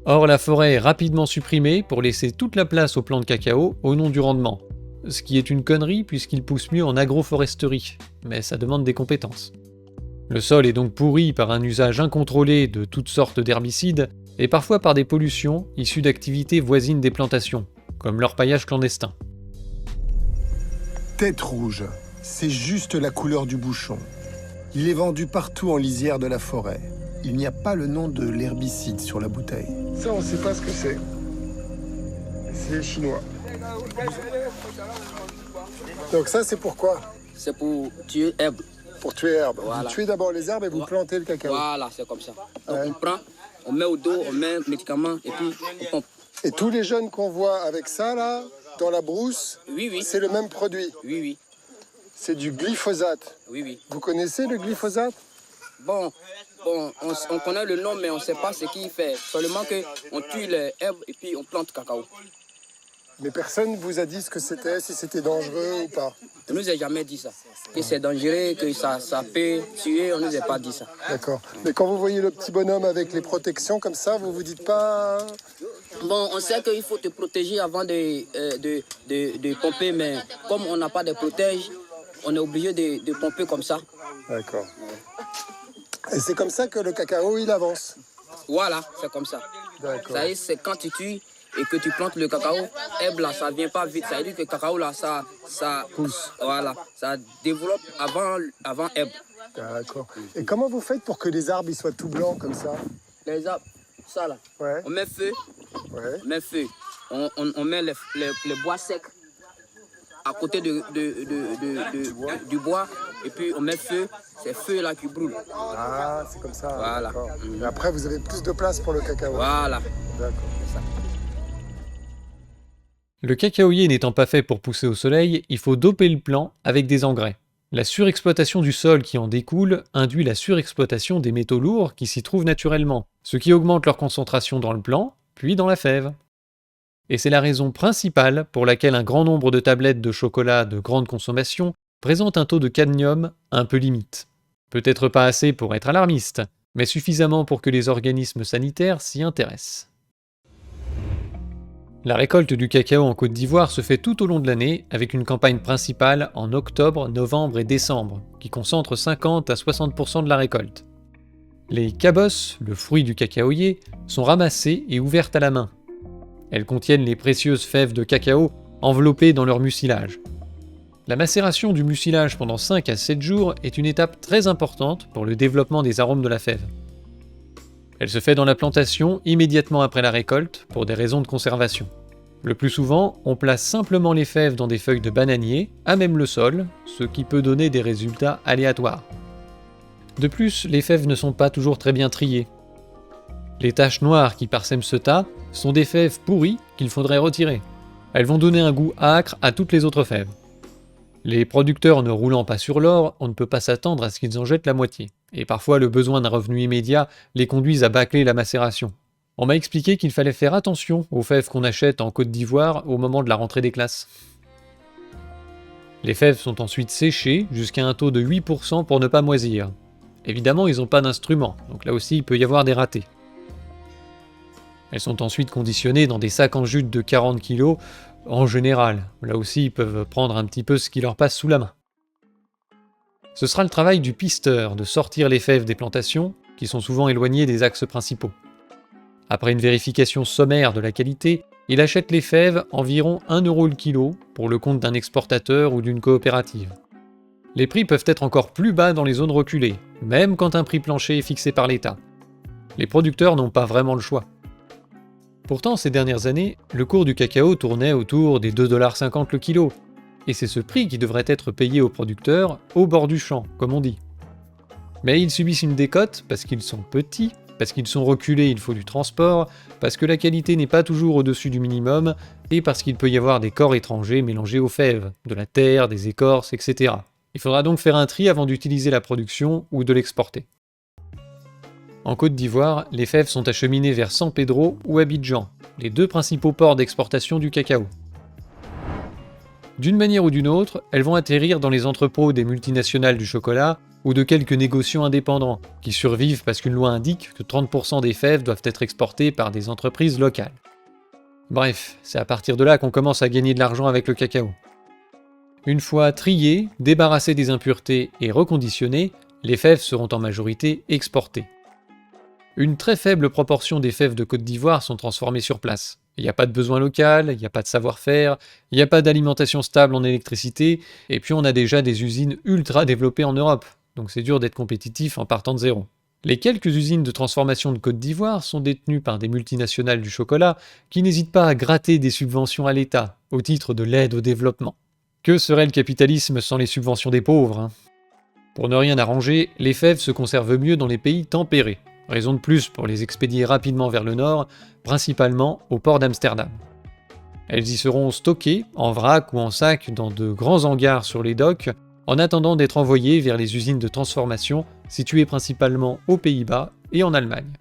Or, la forêt est rapidement supprimée pour laisser toute la place aux plants de cacao au nom du rendement. Ce qui est une connerie puisqu'il pousse mieux en agroforesterie, mais ça demande des compétences. Le sol est donc pourri par un usage incontrôlé de toutes sortes d'herbicides et parfois par des pollutions issues d'activités voisines des plantations, comme l'orpaillage clandestin. Tête rouge, c'est juste la couleur du bouchon. Il est vendu partout en lisière de la forêt. Il n'y a pas le nom de l'herbicide sur la bouteille. Ça, on ne sait pas ce que c'est. C'est chinois. Donc ça, c'est pourquoi? C'est pour tuer herbe. Pour tuer herbe. Voilà. Vous tuez d'abord les herbes et vous plantez le cacao. Voilà, c'est comme ça. Donc on prend, on met au dos, on met un médicament et puis on pompe. Et tous les jeunes qu'on voit avec ça, là, dans la brousse, oui. C'est le même produit? Oui. C'est du glyphosate? Oui. Vous connaissez le glyphosate? Bon, on connaît le nom, mais on ne sait pas ce qu'il fait. Seulement qu'on tue les herbes et puis on plante cacao. Mais personne ne vous a dit ce que c'était, si c'était dangereux ou pas? On ne nous a jamais dit ça. Que c'est dangereux, que ça peut tuer, on ne nous a pas dit ça. D'accord. Mais quand vous voyez le petit bonhomme avec les protections comme ça, vous vous dites pas... Bon, on sait qu'il faut te protéger avant de pomper, mais comme on n'a pas de protège, on est obligé de pomper comme ça. D'accord. Et c'est comme ça que le cacao, il avance? Voilà, c'est comme ça. D'accord. Ça y est, c'est quand tu tues et que tu plantes le cacao, herbe là, ça vient pas vite. Ça veut dire que le cacao là, ça pousse. Voilà, ça développe avant herbe. D'accord. Et comment vous faites pour que les arbres ils soient tout blancs comme ça? Les arbres, ça là, ouais. On met feu. Ouais. On met feu. On met les bois secs à côté du bois et puis on met feu, c'est feu là qui brûle. Ah, c'est comme ça. Voilà. Et après, vous avez plus de place pour le cacao. Voilà. D'accord. C'est ça. Le cacaoyer n'étant pas fait pour pousser au soleil, il faut doper le plant avec des engrais. La surexploitation du sol qui en découle induit la surexploitation des métaux lourds qui s'y trouvent naturellement, ce qui augmente leur concentration dans le plant, puis dans la fève. Et c'est la raison principale pour laquelle un grand nombre de tablettes de chocolat de grande consommation présentent un taux de cadmium un peu limite. Peut-être pas assez pour être alarmiste, mais suffisamment pour que les organismes sanitaires s'y intéressent. La récolte du cacao en Côte d'Ivoire se fait tout au long de l'année avec une campagne principale en octobre, novembre et décembre, qui concentre 50 à 60% de la récolte. Les cabosses, le fruit du cacaoyer, sont ramassées et ouvertes à la main. Elles contiennent les précieuses fèves de cacao enveloppées dans leur mucilage. La macération du mucilage pendant 5 à 7 jours est une étape très importante pour le développement des arômes de la fève. Elle se fait dans la plantation immédiatement après la récolte pour des raisons de conservation. Le plus souvent, on place simplement les fèves dans des feuilles de bananier, à même le sol, ce qui peut donner des résultats aléatoires. De plus, les fèves ne sont pas toujours très bien triées. Les taches noires qui parsèment ce tas sont des fèves pourries qu'il faudrait retirer. Elles vont donner un goût âcre à toutes les autres fèves. Les producteurs ne roulant pas sur l'or, on ne peut pas s'attendre à ce qu'ils en jettent la moitié. Et parfois, le besoin d'un revenu immédiat les conduise à bâcler la macération. On m'a expliqué qu'il fallait faire attention aux fèves qu'on achète en Côte d'Ivoire au moment de la rentrée des classes. Les fèves sont ensuite séchées jusqu'à un taux de 8% pour ne pas moisir. Évidemment, ils n'ont pas d'instrument, donc là aussi il peut y avoir des ratés. Elles sont ensuite conditionnées dans des sacs en jute de 40 kg en général. Là aussi, ils peuvent prendre un petit peu ce qui leur passe sous la main. Ce sera le travail du pisteur de sortir les fèves des plantations, qui sont souvent éloignées des axes principaux. Après une vérification sommaire de la qualité, il achète les fèves environ 1 € le kilo pour le compte d'un exportateur ou d'une coopérative. Les prix peuvent être encore plus bas dans les zones reculées, même quand un prix plancher est fixé par l'État. Les producteurs n'ont pas vraiment le choix. Pourtant, ces dernières années, le cours du cacao tournait autour des 2,50 $ le kilo, et c'est ce prix qui devrait être payé aux producteurs au bord du champ, comme on dit. Mais ils subissent une décote parce qu'ils sont petits, parce qu'ils sont reculés, il faut du transport, parce que la qualité n'est pas toujours au-dessus du minimum, et parce qu'il peut y avoir des corps étrangers mélangés aux fèves, de la terre, des écorces, etc. Il faudra donc faire un tri avant d'utiliser la production ou de l'exporter. En Côte d'Ivoire, les fèves sont acheminées vers San Pedro ou Abidjan, les deux principaux ports d'exportation du cacao. D'une manière ou d'une autre, elles vont atterrir dans les entrepôts des multinationales du chocolat ou de quelques négociants indépendants, qui survivent parce qu'une loi indique que 30% des fèves doivent être exportées par des entreprises locales. Bref, c'est à partir de là qu'on commence à gagner de l'argent avec le cacao. Une fois triées, débarrassées des impuretés et reconditionnées, les fèves seront en majorité exportées. Une très faible proportion des fèves de Côte d'Ivoire sont transformées sur place. Il n'y a pas de besoin local, il n'y a pas de savoir-faire, il n'y a pas d'alimentation stable en électricité, et puis on a déjà des usines ultra développées en Europe, donc c'est dur d'être compétitif en partant de zéro. Les quelques usines de transformation de Côte d'Ivoire sont détenues par des multinationales du chocolat qui n'hésitent pas à gratter des subventions à l'État, au titre de l'aide au développement. Que serait le capitalisme sans les subventions des pauvres, hein ? Pour ne rien arranger, les fèves se conservent mieux dans les pays tempérés. Raison de plus pour les expédier rapidement vers le nord, principalement au port d'Amsterdam. Elles y seront stockées, en vrac ou en sac, dans de grands hangars sur les docks, en attendant d'être envoyées vers les usines de transformation, situées principalement aux Pays-Bas et en Allemagne.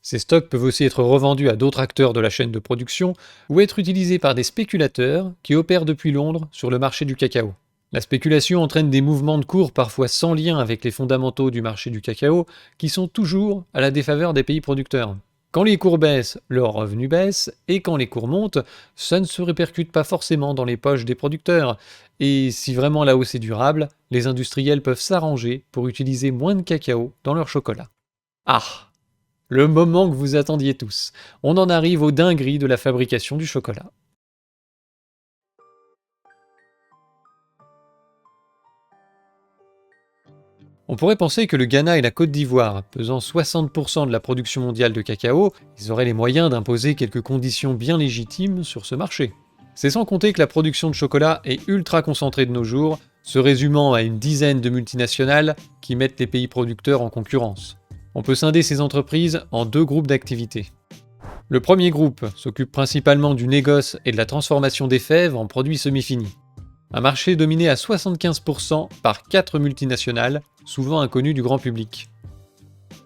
Ces stocks peuvent aussi être revendus à d'autres acteurs de la chaîne de production, ou être utilisés par des spéculateurs qui opèrent depuis Londres sur le marché du cacao. La spéculation entraîne des mouvements de cours parfois sans lien avec les fondamentaux du marché du cacao, qui sont toujours à la défaveur des pays producteurs. Quand les cours baissent, leurs revenus baissent, et quand les cours montent, ça ne se répercute pas forcément dans les poches des producteurs. Et si vraiment la hausse est durable, les industriels peuvent s'arranger pour utiliser moins de cacao dans leur chocolat. Ah, le moment que vous attendiez tous. On en arrive aux dingueries de la fabrication du chocolat. On pourrait penser que le Ghana et la Côte d'Ivoire, pesant 60% de la production mondiale de cacao, ils auraient les moyens d'imposer quelques conditions bien légitimes sur ce marché. C'est sans compter que la production de chocolat est ultra concentrée de nos jours, se résumant à une dizaine de multinationales qui mettent les pays producteurs en concurrence. On peut scinder ces entreprises en deux groupes d'activités. Le premier groupe s'occupe principalement du négoce et de la transformation des fèves en produits semi-finis. Un marché dominé à 75% par 4 multinationales, souvent inconnues du grand public.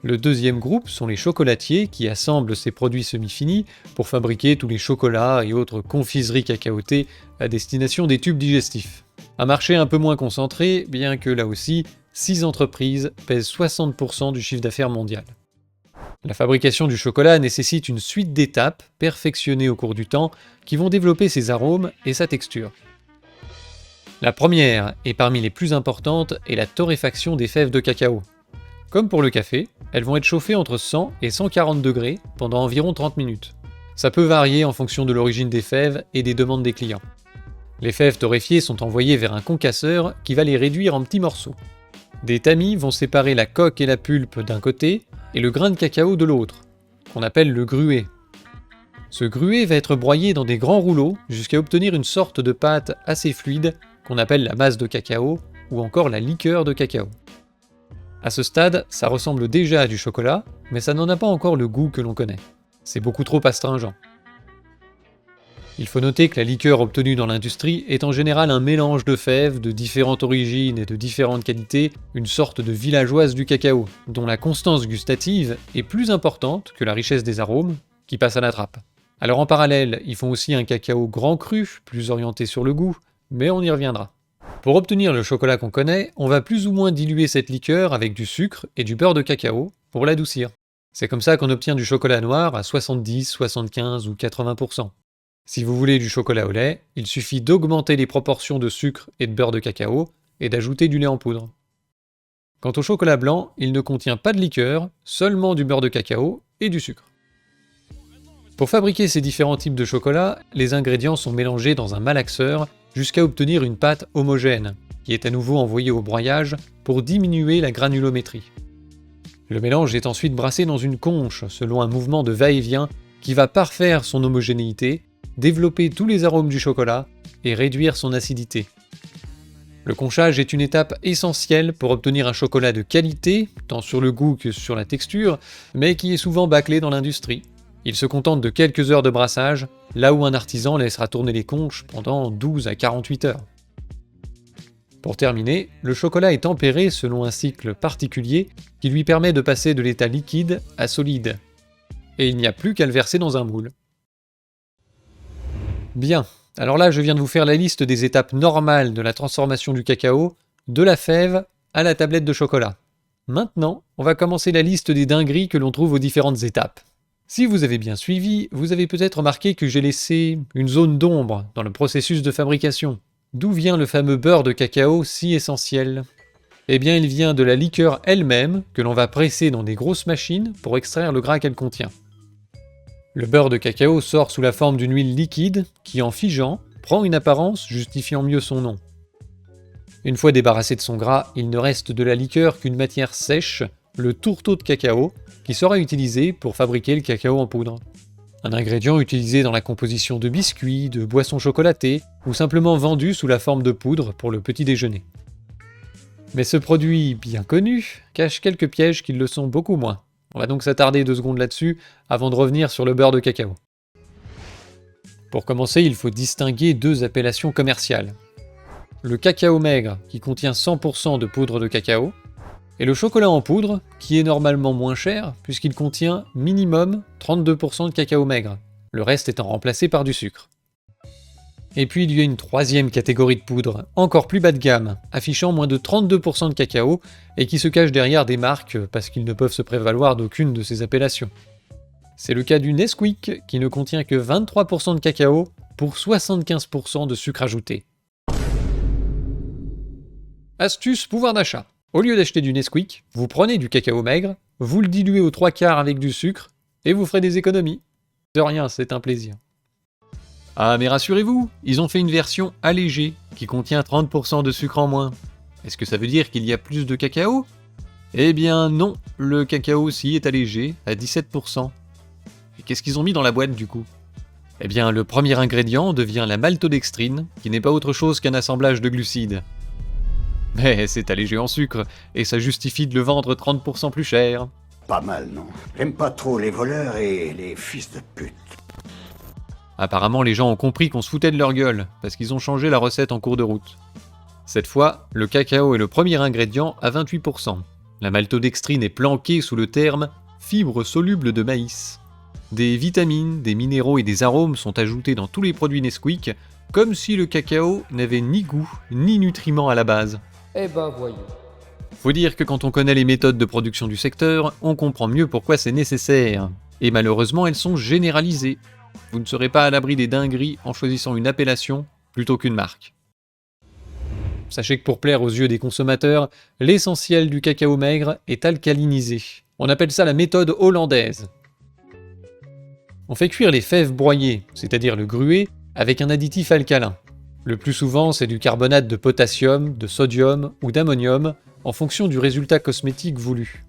Le deuxième groupe sont les chocolatiers qui assemblent ces produits semi-finis pour fabriquer tous les chocolats et autres confiseries cacaotées à destination des tubes digestifs. Un marché un peu moins concentré, bien que là aussi, 6 entreprises pèsent 60% du chiffre d'affaires mondial. La fabrication du chocolat nécessite une suite d'étapes perfectionnées au cours du temps qui vont développer ses arômes et sa texture. La première, et parmi les plus importantes, est la torréfaction des fèves de cacao. Comme pour le café, elles vont être chauffées entre 100 et 140 degrés pendant environ 30 minutes. Ça peut varier en fonction de l'origine des fèves et des demandes des clients. Les fèves torréfiées sont envoyées vers un concasseur qui va les réduire en petits morceaux. Des tamis vont séparer la coque et la pulpe d'un côté et le grain de cacao de l'autre, qu'on appelle le gruet. Ce gruet va être broyé dans des grands rouleaux jusqu'à obtenir une sorte de pâte assez fluide qu'on appelle la masse de cacao ou encore la liqueur de cacao. À ce stade, ça ressemble déjà à du chocolat, mais ça n'en a pas encore le goût que l'on connaît. C'est beaucoup trop astringent. Il faut noter que la liqueur obtenue dans l'industrie est en général un mélange de fèves de différentes origines et de différentes qualités, une sorte de villageoise du cacao, dont la constance gustative est plus importante que la richesse des arômes, qui passent à la trappe. Alors en parallèle, ils font aussi un cacao grand cru, plus orienté sur le goût, mais on y reviendra. Pour obtenir le chocolat qu'on connaît, on va plus ou moins diluer cette liqueur avec du sucre et du beurre de cacao pour l'adoucir. C'est comme ça qu'on obtient du chocolat noir à 70, 75 ou 80%. Si vous voulez du chocolat au lait, il suffit d'augmenter les proportions de sucre et de beurre de cacao et d'ajouter du lait en poudre. Quant au chocolat blanc, il ne contient pas de liqueur, seulement du beurre de cacao et du sucre. Pour fabriquer ces différents types de chocolat, les ingrédients sont mélangés dans un malaxeur jusqu'à obtenir une pâte homogène, qui est à nouveau envoyée au broyage pour diminuer la granulométrie. Le mélange est ensuite brassé dans une conche selon un mouvement de va-et-vient qui va parfaire son homogénéité, développer tous les arômes du chocolat et réduire son acidité. Le conchage est une étape essentielle pour obtenir un chocolat de qualité, tant sur le goût que sur la texture, mais qui est souvent bâclé dans l'industrie. Il se contente de quelques heures de brassage, là où un artisan laissera tourner les conches pendant 12 à 48 heures. Pour terminer, le chocolat est tempéré selon un cycle particulier qui lui permet de passer de l'état liquide à solide. Et il n'y a plus qu'à le verser dans un moule. Bien, alors là je viens de vous faire la liste des étapes normales de la transformation du cacao, de la fève à la tablette de chocolat. Maintenant, on va commencer la liste des dingueries que l'on trouve aux différentes étapes. Si vous avez bien suivi, vous avez peut-être remarqué que j'ai laissé une zone d'ombre dans le processus de fabrication. D'où vient le fameux beurre de cacao si essentiel ? Eh bien, il vient de la liqueur elle-même que l'on va presser dans des grosses machines pour extraire le gras qu'elle contient. Le beurre de cacao sort sous la forme d'une huile liquide qui, en figeant, prend une apparence justifiant mieux son nom. Une fois débarrassé de son gras, il ne reste de la liqueur qu'une matière sèche, le tourteau de cacao, qui sera utilisé pour fabriquer le cacao en poudre. Un ingrédient utilisé dans la composition de biscuits, de boissons chocolatées, ou simplement vendu sous la forme de poudre pour le petit déjeuner. Mais ce produit bien connu cache quelques pièges qui le sont beaucoup moins. On va donc s'attarder 2 secondes là-dessus avant de revenir sur le beurre de cacao. Pour commencer, il faut distinguer 2 appellations commerciales. Le cacao maigre, qui contient 100% de poudre de cacao, et le chocolat en poudre, qui est normalement moins cher, puisqu'il contient minimum 32% de cacao maigre, le reste étant remplacé par du sucre. Et puis il y a une 3e catégorie de poudre, encore plus bas de gamme, affichant moins de 32% de cacao, et qui se cache derrière des marques parce qu'ils ne peuvent se prévaloir d'aucune de ces appellations. C'est le cas du Nesquik, qui ne contient que 23% de cacao pour 75% de sucre ajouté. Astuce pouvoir d'achat. Au lieu d'acheter du Nesquik, vous prenez du cacao maigre, vous le diluez aux 3/4 avec du sucre, et vous ferez des économies. De rien, c'est un plaisir. Ah mais rassurez-vous, ils ont fait une version allégée, qui contient 30% de sucre en moins. Est-ce que ça veut dire qu'il y a plus de cacao ? Eh bien non, le cacao aussi est allégé, à 17%. Et qu'est-ce qu'ils ont mis dans la boîte du coup ? Eh bien le premier ingrédient devient la maltodextrine, qui n'est pas autre chose qu'un assemblage de glucides. Mais c'est allégé en sucre, et ça justifie de le vendre 30% plus cher. Pas mal, non? J'aime pas trop les voleurs et les fils de pute. Apparemment, les gens ont compris qu'on se foutait de leur gueule, parce qu'ils ont changé la recette en cours de route. Cette fois, le cacao est le premier ingrédient à 28%. La maltodextrine est planquée sous le terme « fibres solubles de maïs ». Des vitamines, des minéraux et des arômes sont ajoutés dans tous les produits Nesquik, comme si le cacao n'avait ni goût ni nutriments à la base. Eh ben voyons. Faut dire que quand on connaît les méthodes de production du secteur, on comprend mieux pourquoi c'est nécessaire. Et malheureusement, elles sont généralisées. Vous ne serez pas à l'abri des dingueries en choisissant une appellation plutôt qu'une marque. Sachez que pour plaire aux yeux des consommateurs, l'essentiel du cacao maigre est alcalinisé. On appelle ça la méthode hollandaise. On fait cuire les fèves broyées, c'est-à-dire le gruau, avec un additif alcalin. Le plus souvent, c'est du carbonate de potassium, de sodium ou d'ammonium, en fonction du résultat cosmétique voulu.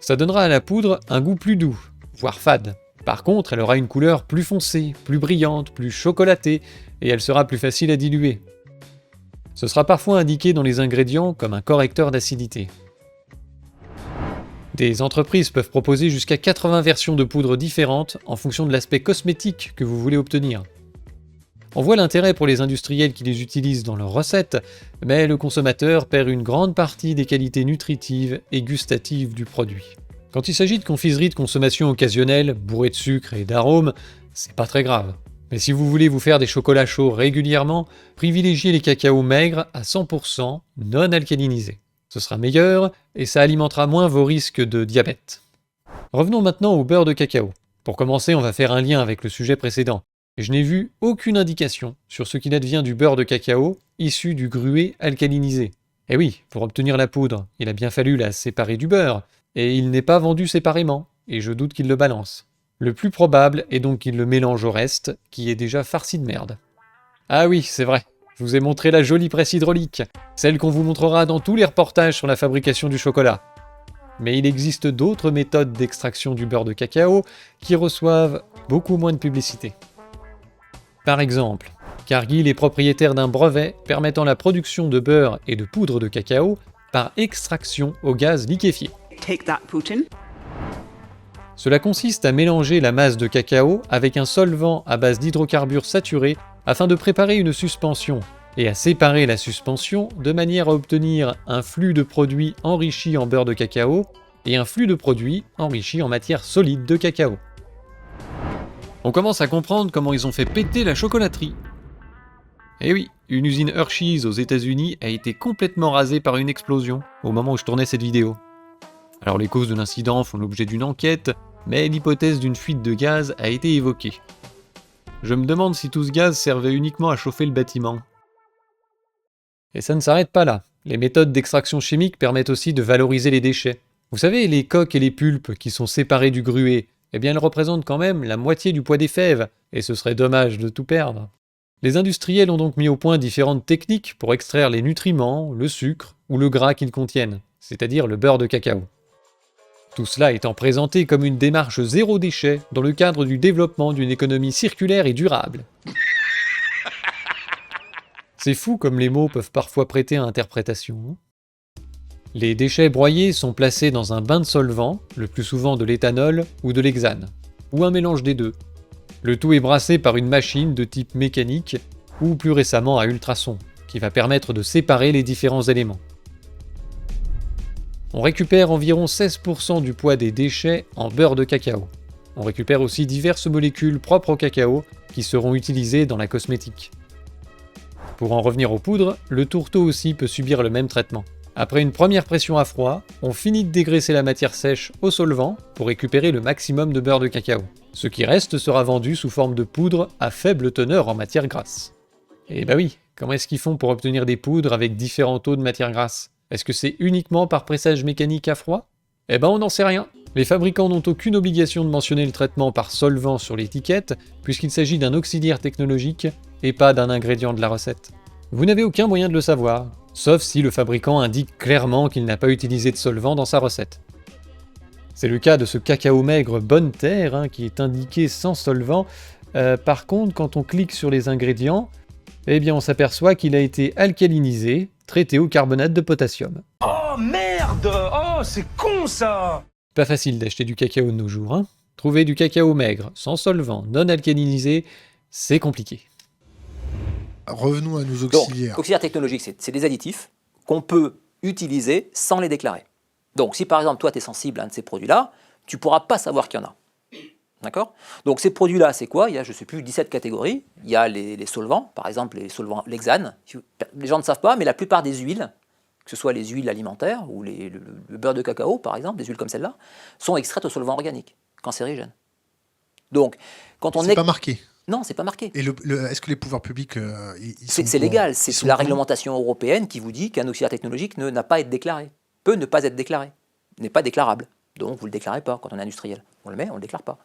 Ça donnera à la poudre un goût plus doux, voire fade. Par contre, elle aura une couleur plus foncée, plus brillante, plus chocolatée, et elle sera plus facile à diluer. Ce sera parfois indiqué dans les ingrédients comme un correcteur d'acidité. Des entreprises peuvent proposer jusqu'à 80 versions de poudre différentes en fonction de l'aspect cosmétique que vous voulez obtenir. On voit l'intérêt pour les industriels qui les utilisent dans leurs recettes, mais le consommateur perd une grande partie des qualités nutritives et gustatives du produit. Quand il s'agit de confiseries de consommation occasionnelle, bourrées de sucre et d'arômes, c'est pas très grave. Mais si vous voulez vous faire des chocolats chauds régulièrement, privilégiez les cacaos maigres à 100% non alcalinisés. Ce sera meilleur et ça alimentera moins vos risques de diabète. Revenons maintenant au beurre de cacao. Pour commencer, on va faire un lien avec le sujet précédent. Je n'ai vu aucune indication sur ce qu'il advient du beurre de cacao issu du gruau alcalinisé. Eh oui, pour obtenir la poudre, il a bien fallu la séparer du beurre, et il n'est pas vendu séparément, et je doute qu'il le balance. Le plus probable est donc qu'il le mélange au reste, qui est déjà farci de merde. Ah oui, c'est vrai, je vous ai montré la jolie presse hydraulique, celle qu'on vous montrera dans tous les reportages sur la fabrication du chocolat. Mais il existe d'autres méthodes d'extraction du beurre de cacao qui reçoivent beaucoup moins de publicité. Par exemple, Cargill est propriétaire d'un brevet permettant la production de beurre et de poudre de cacao par extraction au gaz liquéfié. Take that, Putin. Cela consiste à mélanger la masse de cacao avec un solvant à base d'hydrocarbures saturés afin de préparer une suspension et à séparer la suspension de manière à obtenir un flux de produits enrichis en beurre de cacao et un flux de produits enrichis en matière solide de cacao. On commence à comprendre comment ils ont fait péter la chocolaterie. Eh oui, une usine Hershey's aux États-Unis a été complètement rasée par une explosion au moment où je tournais cette vidéo. Alors les causes de l'incident font l'objet d'une enquête, mais l'hypothèse d'une fuite de gaz a été évoquée. Je me demande si tout ce gaz servait uniquement à chauffer le bâtiment. Et ça ne s'arrête pas là. Les méthodes d'extraction chimique permettent aussi de valoriser les déchets. Vous savez, les coques et les pulpes qui sont séparées du gruau, eh bien elles représentent quand même la moitié du poids des fèves, et ce serait dommage de tout perdre. Les industriels ont donc mis au point différentes techniques pour extraire les nutriments, le sucre ou le gras qu'ils contiennent, c'est-à-dire le beurre de cacao. Tout cela étant présenté comme une démarche zéro déchet dans le cadre du développement d'une économie circulaire et durable. C'est fou comme les mots peuvent parfois prêter à interprétation. Les déchets broyés sont placés dans un bain de solvant, le plus souvent de l'éthanol ou de l'hexane, ou un mélange des deux. Le tout est brassé par une machine de type mécanique, ou plus récemment à ultrasons, qui va permettre de séparer les différents éléments. On récupère environ 16% du poids des déchets en beurre de cacao. On récupère aussi diverses molécules propres au cacao qui seront utilisées dans la cosmétique. Pour en revenir aux poudres, le tourteau aussi peut subir le même traitement. Après une première pression à froid, on finit de dégraisser la matière sèche au solvant pour récupérer le maximum de beurre de cacao. Ce qui reste sera vendu sous forme de poudre à faible teneur en matière grasse. Et bah oui, comment est-ce qu'ils font pour obtenir des poudres avec différents taux de matière grasse ? Est-ce que c'est uniquement par pressage mécanique à froid ? Eh ben on n'en sait rien. Les fabricants n'ont aucune obligation de mentionner le traitement par solvant sur l'étiquette, puisqu'il s'agit d'un auxiliaire technologique et pas d'un ingrédient de la recette. Vous n'avez aucun moyen de le savoir, sauf si le fabricant indique clairement qu'il n'a pas utilisé de solvant dans sa recette. C'est le cas de ce cacao maigre Bonne Terre, qui est indiqué sans solvant. Par contre, quand on clique sur les ingrédients, eh bien on s'aperçoit qu'il a été alcalinisé, traité au carbonate de potassium. Oh merde! Oh, c'est con ça! Pas facile d'acheter du cacao de nos jours, hein. Trouver du cacao maigre, sans solvant, non alcalinisé, c'est compliqué. Revenons à nos auxiliaires. Donc, auxiliaires technologiques, c'est des additifs qu'on peut utiliser sans les déclarer. Donc, si par exemple, toi, tu es sensible à un de ces produits-là, tu ne pourras pas savoir qu'il y en a. D'accord ? Donc, ces produits-là, c'est quoi ? Il y a, je ne sais plus, 17 catégories. Il y a les solvants, par exemple, les solvants l'hexane. Les gens ne savent pas, mais la plupart des huiles, que ce soit les huiles alimentaires ou le beurre de cacao, par exemple, des huiles comme celle-là, sont extraites au solvant organique, cancérigène. Donc, quand on c'est pas marqué. Non, c'est pas marqué. Et est-ce que les pouvoirs publics, c'est légal. C'est la réglementation européenne qui vous dit qu'un auxiliaire technologique n'a pas à être déclaré, peut ne pas être déclaré, n'est pas déclarable. Donc vous le déclarez pas quand on est industriel. On le met, on le déclare pas.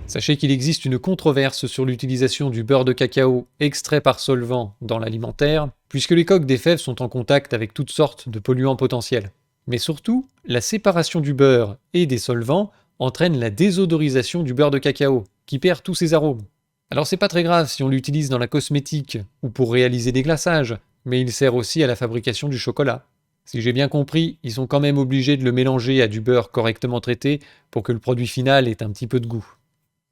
Sachez qu'il existe une controverse sur l'utilisation du beurre de cacao extrait par solvant dans l'alimentaire, puisque les coques des fèves sont en contact avec toutes sortes de polluants potentiels. Mais surtout, la séparation du beurre et des solvants entraîne la désodorisation du beurre de cacao, qui perd tous ses arômes. Alors c'est pas très grave si on l'utilise dans la cosmétique ou pour réaliser des glaçages, mais il sert aussi à la fabrication du chocolat. Si j'ai bien compris, ils sont quand même obligés de le mélanger à du beurre correctement traité pour que le produit final ait un petit peu de goût.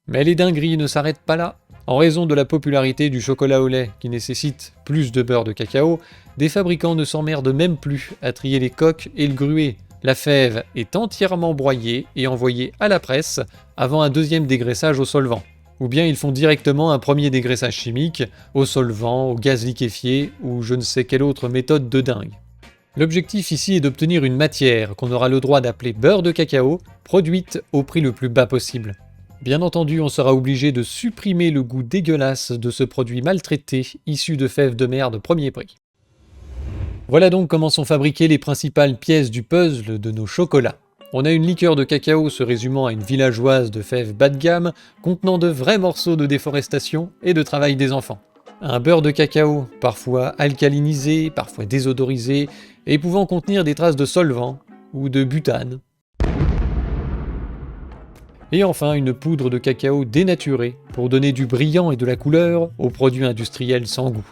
Mais les dingueries ne s'arrêtent pas là. En raison de la popularité du chocolat au lait qui nécessite plus de beurre de cacao, des fabricants ne s'emmerdent même plus à trier les coques et le gruer. La fève est entièrement broyée et envoyée à la presse avant un deuxième dégraissage au solvant. Ou bien ils font directement un premier dégraissage chimique au solvant, au gaz liquéfié ou je ne sais quelle autre méthode de dingue. L'objectif ici est d'obtenir une matière qu'on aura le droit d'appeler beurre de cacao, produite au prix le plus bas possible. Bien entendu, on sera obligé de supprimer le goût dégueulasse de ce produit maltraité issu de fèves de mer de premier prix. Voilà donc comment sont fabriquées les principales pièces du puzzle de nos chocolats. On a une liqueur de cacao se résumant à une villageoise de fèves bas de gamme, contenant de vrais morceaux de déforestation et de travail des enfants. Un beurre de cacao, parfois alcalinisé, parfois désodorisé, et pouvant contenir des traces de solvant ou de butane. Et enfin une poudre de cacao dénaturée pour donner du brillant et de la couleur aux produits industriels sans goût.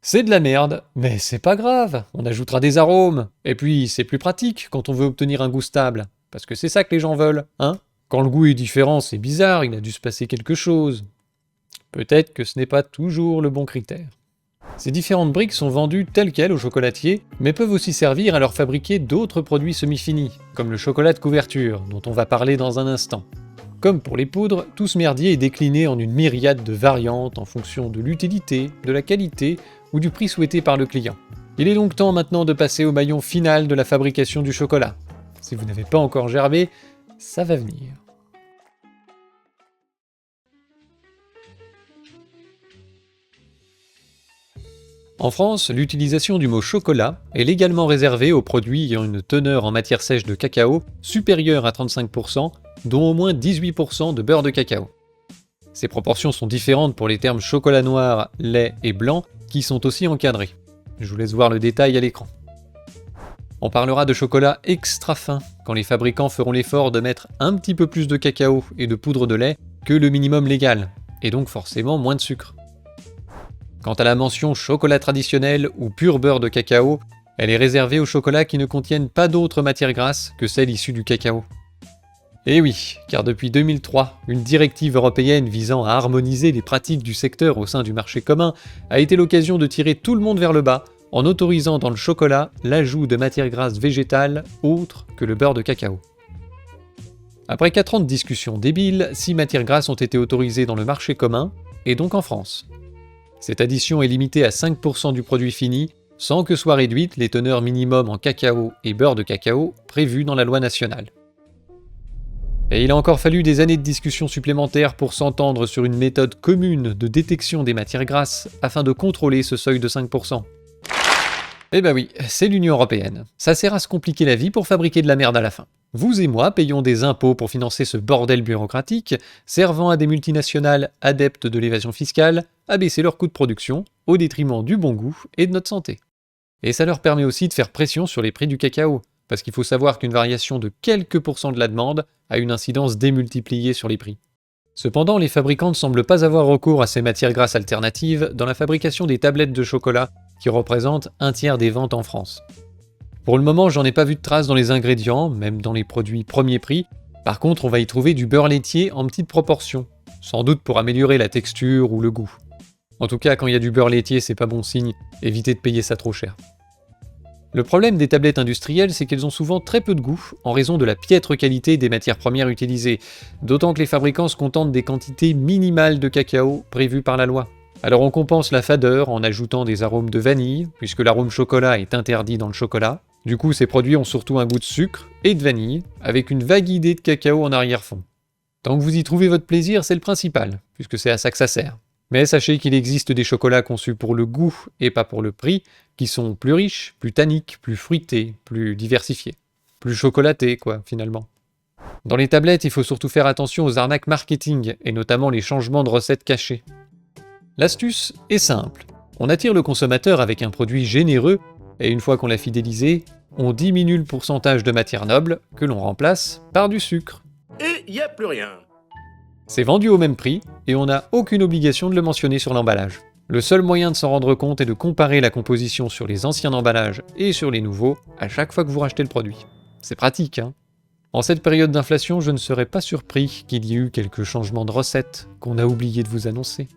C'est de la merde, mais c'est pas grave, on ajoutera des arômes. Et puis c'est plus pratique quand on veut obtenir un goût stable, parce que c'est ça que les gens veulent, hein? Quand le goût est différent, c'est bizarre, il a dû se passer quelque chose. Peut-être que ce n'est pas toujours le bon critère. Ces différentes briques sont vendues telles quelles aux chocolatiers, mais peuvent aussi servir à leur fabriquer d'autres produits semi-finis, comme le chocolat de couverture, dont on va parler dans un instant. Comme pour les poudres, tout ce merdier est décliné en une myriade de variantes en fonction de l'utilité, de la qualité ou du prix souhaité par le client. Il est donc temps maintenant de passer au maillon final de la fabrication du chocolat. Si vous n'avez pas encore gerbé, ça va venir. En France, l'utilisation du mot chocolat est légalement réservée aux produits ayant une teneur en matière sèche de cacao supérieure à 35%, dont au moins 18% de beurre de cacao. Ces proportions sont différentes pour les termes chocolat noir, lait et blanc, qui sont aussi encadrés. Je vous laisse voir le détail à l'écran. On parlera de chocolat extra fin, quand les fabricants feront l'effort de mettre un petit peu plus de cacao et de poudre de lait que le minimum légal, et donc forcément moins de sucre. Quant à la mention chocolat traditionnel ou pur beurre de cacao, elle est réservée aux chocolats qui ne contiennent pas d'autres matières grasses que celles issues du cacao. Et oui, car depuis 2003, une directive européenne visant à harmoniser les pratiques du secteur au sein du marché commun a été l'occasion de tirer tout le monde vers le bas en autorisant dans le chocolat l'ajout de matières grasses végétales autres que le beurre de cacao. Après 4 ans de discussions débiles, 6 matières grasses ont été autorisées dans le marché commun, et donc en France. Cette addition est limitée à 5% du produit fini, sans que soient réduites les teneurs minimum en cacao et beurre de cacao prévues dans la loi nationale. Et il a encore fallu des années de discussions supplémentaires pour s'entendre sur une méthode commune de détection des matières grasses afin de contrôler ce seuil de 5%. Eh ben oui, c'est l'Union Européenne. Ça sert à se compliquer la vie pour fabriquer de la merde à la fin. Vous et moi payons des impôts pour financer ce bordel bureaucratique, servant à des multinationales adeptes de l'évasion fiscale à baisser leurs coûts de production au détriment du bon goût et de notre santé. Et ça leur permet aussi de faire pression sur les prix du cacao, parce qu'il faut savoir qu'une variation de quelques pourcents de la demande a une incidence démultipliée sur les prix. Cependant, les fabricants ne semblent pas avoir recours à ces matières grasses alternatives dans la fabrication des tablettes de chocolat qui représentent 1/3 des ventes en France. Pour le moment, j'en ai pas vu de traces dans les ingrédients, même dans les produits premier prix. Par contre, on va y trouver du beurre laitier en petites proportions, sans doute pour améliorer la texture ou le goût. En tout cas, quand il y a du beurre laitier, c'est pas bon signe, évitez de payer ça trop cher. Le problème des tablettes industrielles, c'est qu'elles ont souvent très peu de goût, en raison de la piètre qualité des matières premières utilisées, d'autant que les fabricants se contentent des quantités minimales de cacao prévues par la loi. Alors on compense la fadeur en ajoutant des arômes de vanille, puisque l'arôme chocolat est interdit dans le chocolat. Du coup, ces produits ont surtout un goût de sucre et de vanille, avec une vague idée de cacao en arrière-fond. Tant que vous y trouvez votre plaisir, c'est le principal, puisque c'est à ça que ça sert. Mais sachez qu'il existe des chocolats conçus pour le goût et pas pour le prix, qui sont plus riches, plus tanniques, plus fruités, plus diversifiés. Plus chocolatés, quoi, finalement. Dans les tablettes, il faut surtout faire attention aux arnaques marketing, et notamment les changements de recettes cachées. L'astuce est simple. On attire le consommateur avec un produit généreux, et une fois qu'on l'a fidélisé, on diminue le pourcentage de matière noble que l'on remplace par du sucre. Et il n'y a plus rien. C'est vendu au même prix, et on n'a aucune obligation de le mentionner sur l'emballage. Le seul moyen de s'en rendre compte est de comparer la composition sur les anciens emballages et sur les nouveaux à chaque fois que vous rachetez le produit. C'est pratique, hein? En cette période d'inflation, je ne serais pas surpris qu'il y ait eu quelques changements de recettes qu'on a oublié de vous annoncer.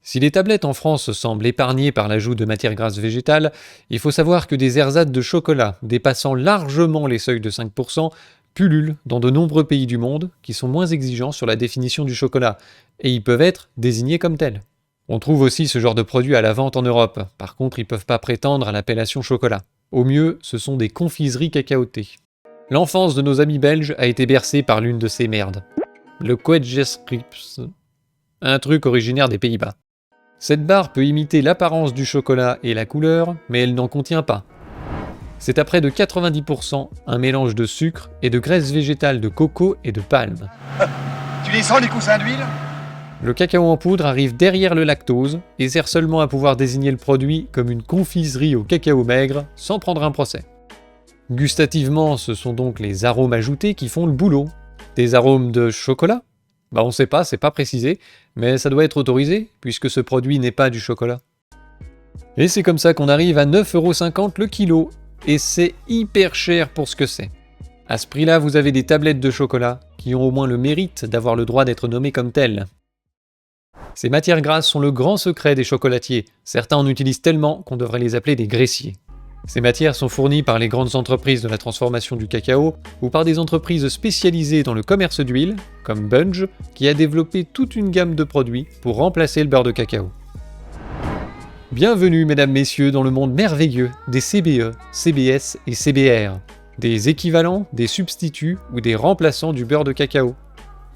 Si les tablettes en France semblent épargnées par l'ajout de matières grasses végétales, il faut savoir que des ersatz de chocolat dépassant largement les seuils de 5% pullulent dans de nombreux pays du monde qui sont moins exigeants sur la définition du chocolat, et ils peuvent être désignés comme tels. On trouve aussi ce genre de produits à la vente en Europe, par contre ils ne peuvent pas prétendre à l'appellation chocolat. Au mieux, ce sont des confiseries cacaotées. L'enfance de nos amis belges a été bercée par l'une de ces merdes. Le Kweetjescrips, un truc originaire des Pays-Bas. Cette barre peut imiter l'apparence du chocolat et la couleur, mais elle n'en contient pas. C'est à près de 90% un mélange de sucre et de graisse végétale de coco et de palme. Tu les sens les coussins d'huile? Le cacao en poudre arrive derrière le lactose et sert seulement à pouvoir désigner le produit comme une confiserie au cacao maigre sans prendre un procès. Gustativement, ce sont donc les arômes ajoutés qui font le boulot. Des arômes de chocolat? On sait pas, c'est pas précisé, mais ça doit être autorisé puisque ce produit n'est pas du chocolat. Et c'est comme ça qu'on arrive à 9,50€ le kilo, et c'est hyper cher pour ce que c'est. À ce prix-là, vous avez des tablettes de chocolat qui ont au moins le mérite d'avoir le droit d'être nommées comme telles. Ces matières grasses sont le grand secret des chocolatiers. Certains en utilisent tellement qu'on devrait les appeler des graissiers. Ces matières sont fournies par les grandes entreprises de la transformation du cacao ou par des entreprises spécialisées dans le commerce d'huile, comme Bunge, qui a développé toute une gamme de produits pour remplacer le beurre de cacao. Bienvenue, mesdames, messieurs, dans le monde merveilleux des CBE, CBS et CBR. Des équivalents, des substituts ou des remplaçants du beurre de cacao.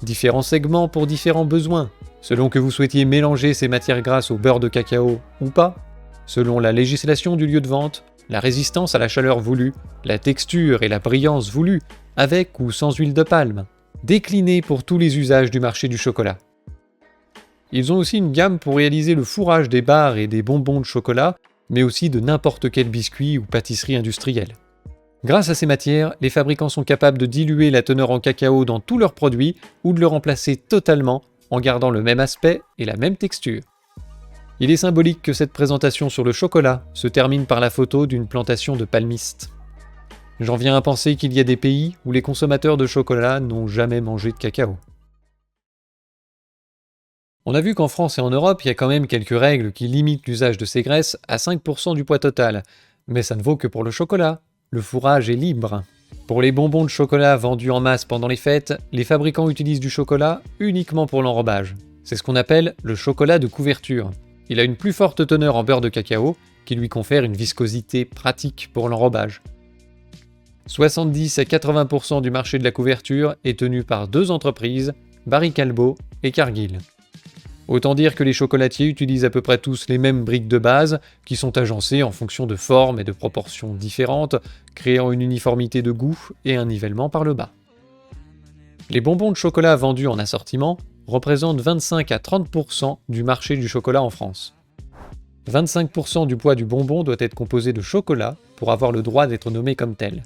Différents segments pour différents besoins, selon que vous souhaitiez mélanger ces matières grasses au beurre de cacao ou pas, selon la législation du lieu de vente, la résistance à la chaleur voulue, la texture et la brillance voulues, avec ou sans huile de palme, déclinés pour tous les usages du marché du chocolat. Ils ont aussi une gamme pour réaliser le fourrage des barres et des bonbons de chocolat, mais aussi de n'importe quel biscuit ou pâtisserie industrielle. Grâce à ces matières, les fabricants sont capables de diluer la teneur en cacao dans tous leurs produits ou de le remplacer totalement en gardant le même aspect et la même texture. Il est symbolique que cette présentation sur le chocolat se termine par la photo d'une plantation de palmistes. J'en viens à penser qu'il y a des pays où les consommateurs de chocolat n'ont jamais mangé de cacao. On a vu qu'en France et en Europe, il y a quand même quelques règles qui limitent l'usage de ces graisses à 5% du poids total, mais ça ne vaut que pour le chocolat. Le fourrage est libre. Pour les bonbons de chocolat vendus en masse pendant les fêtes, les fabricants utilisent du chocolat uniquement pour l'enrobage. C'est ce qu'on appelle le chocolat de couverture. Il a une plus forte teneur en beurre de cacao, qui lui confère une viscosité pratique pour l'enrobage. 70 à 80% du marché de la couverture est tenu par deux entreprises, Barry Callebaut et Cargill. Autant dire que les chocolatiers utilisent à peu près tous les mêmes briques de base, qui sont agencées en fonction de formes et de proportions différentes, créant une uniformité de goût et un nivellement par le bas. Les bonbons de chocolat vendus en assortiment représentent 25 à 30% du marché du chocolat en France. 25% du poids du bonbon doit être composé de chocolat pour avoir le droit d'être nommé comme tel.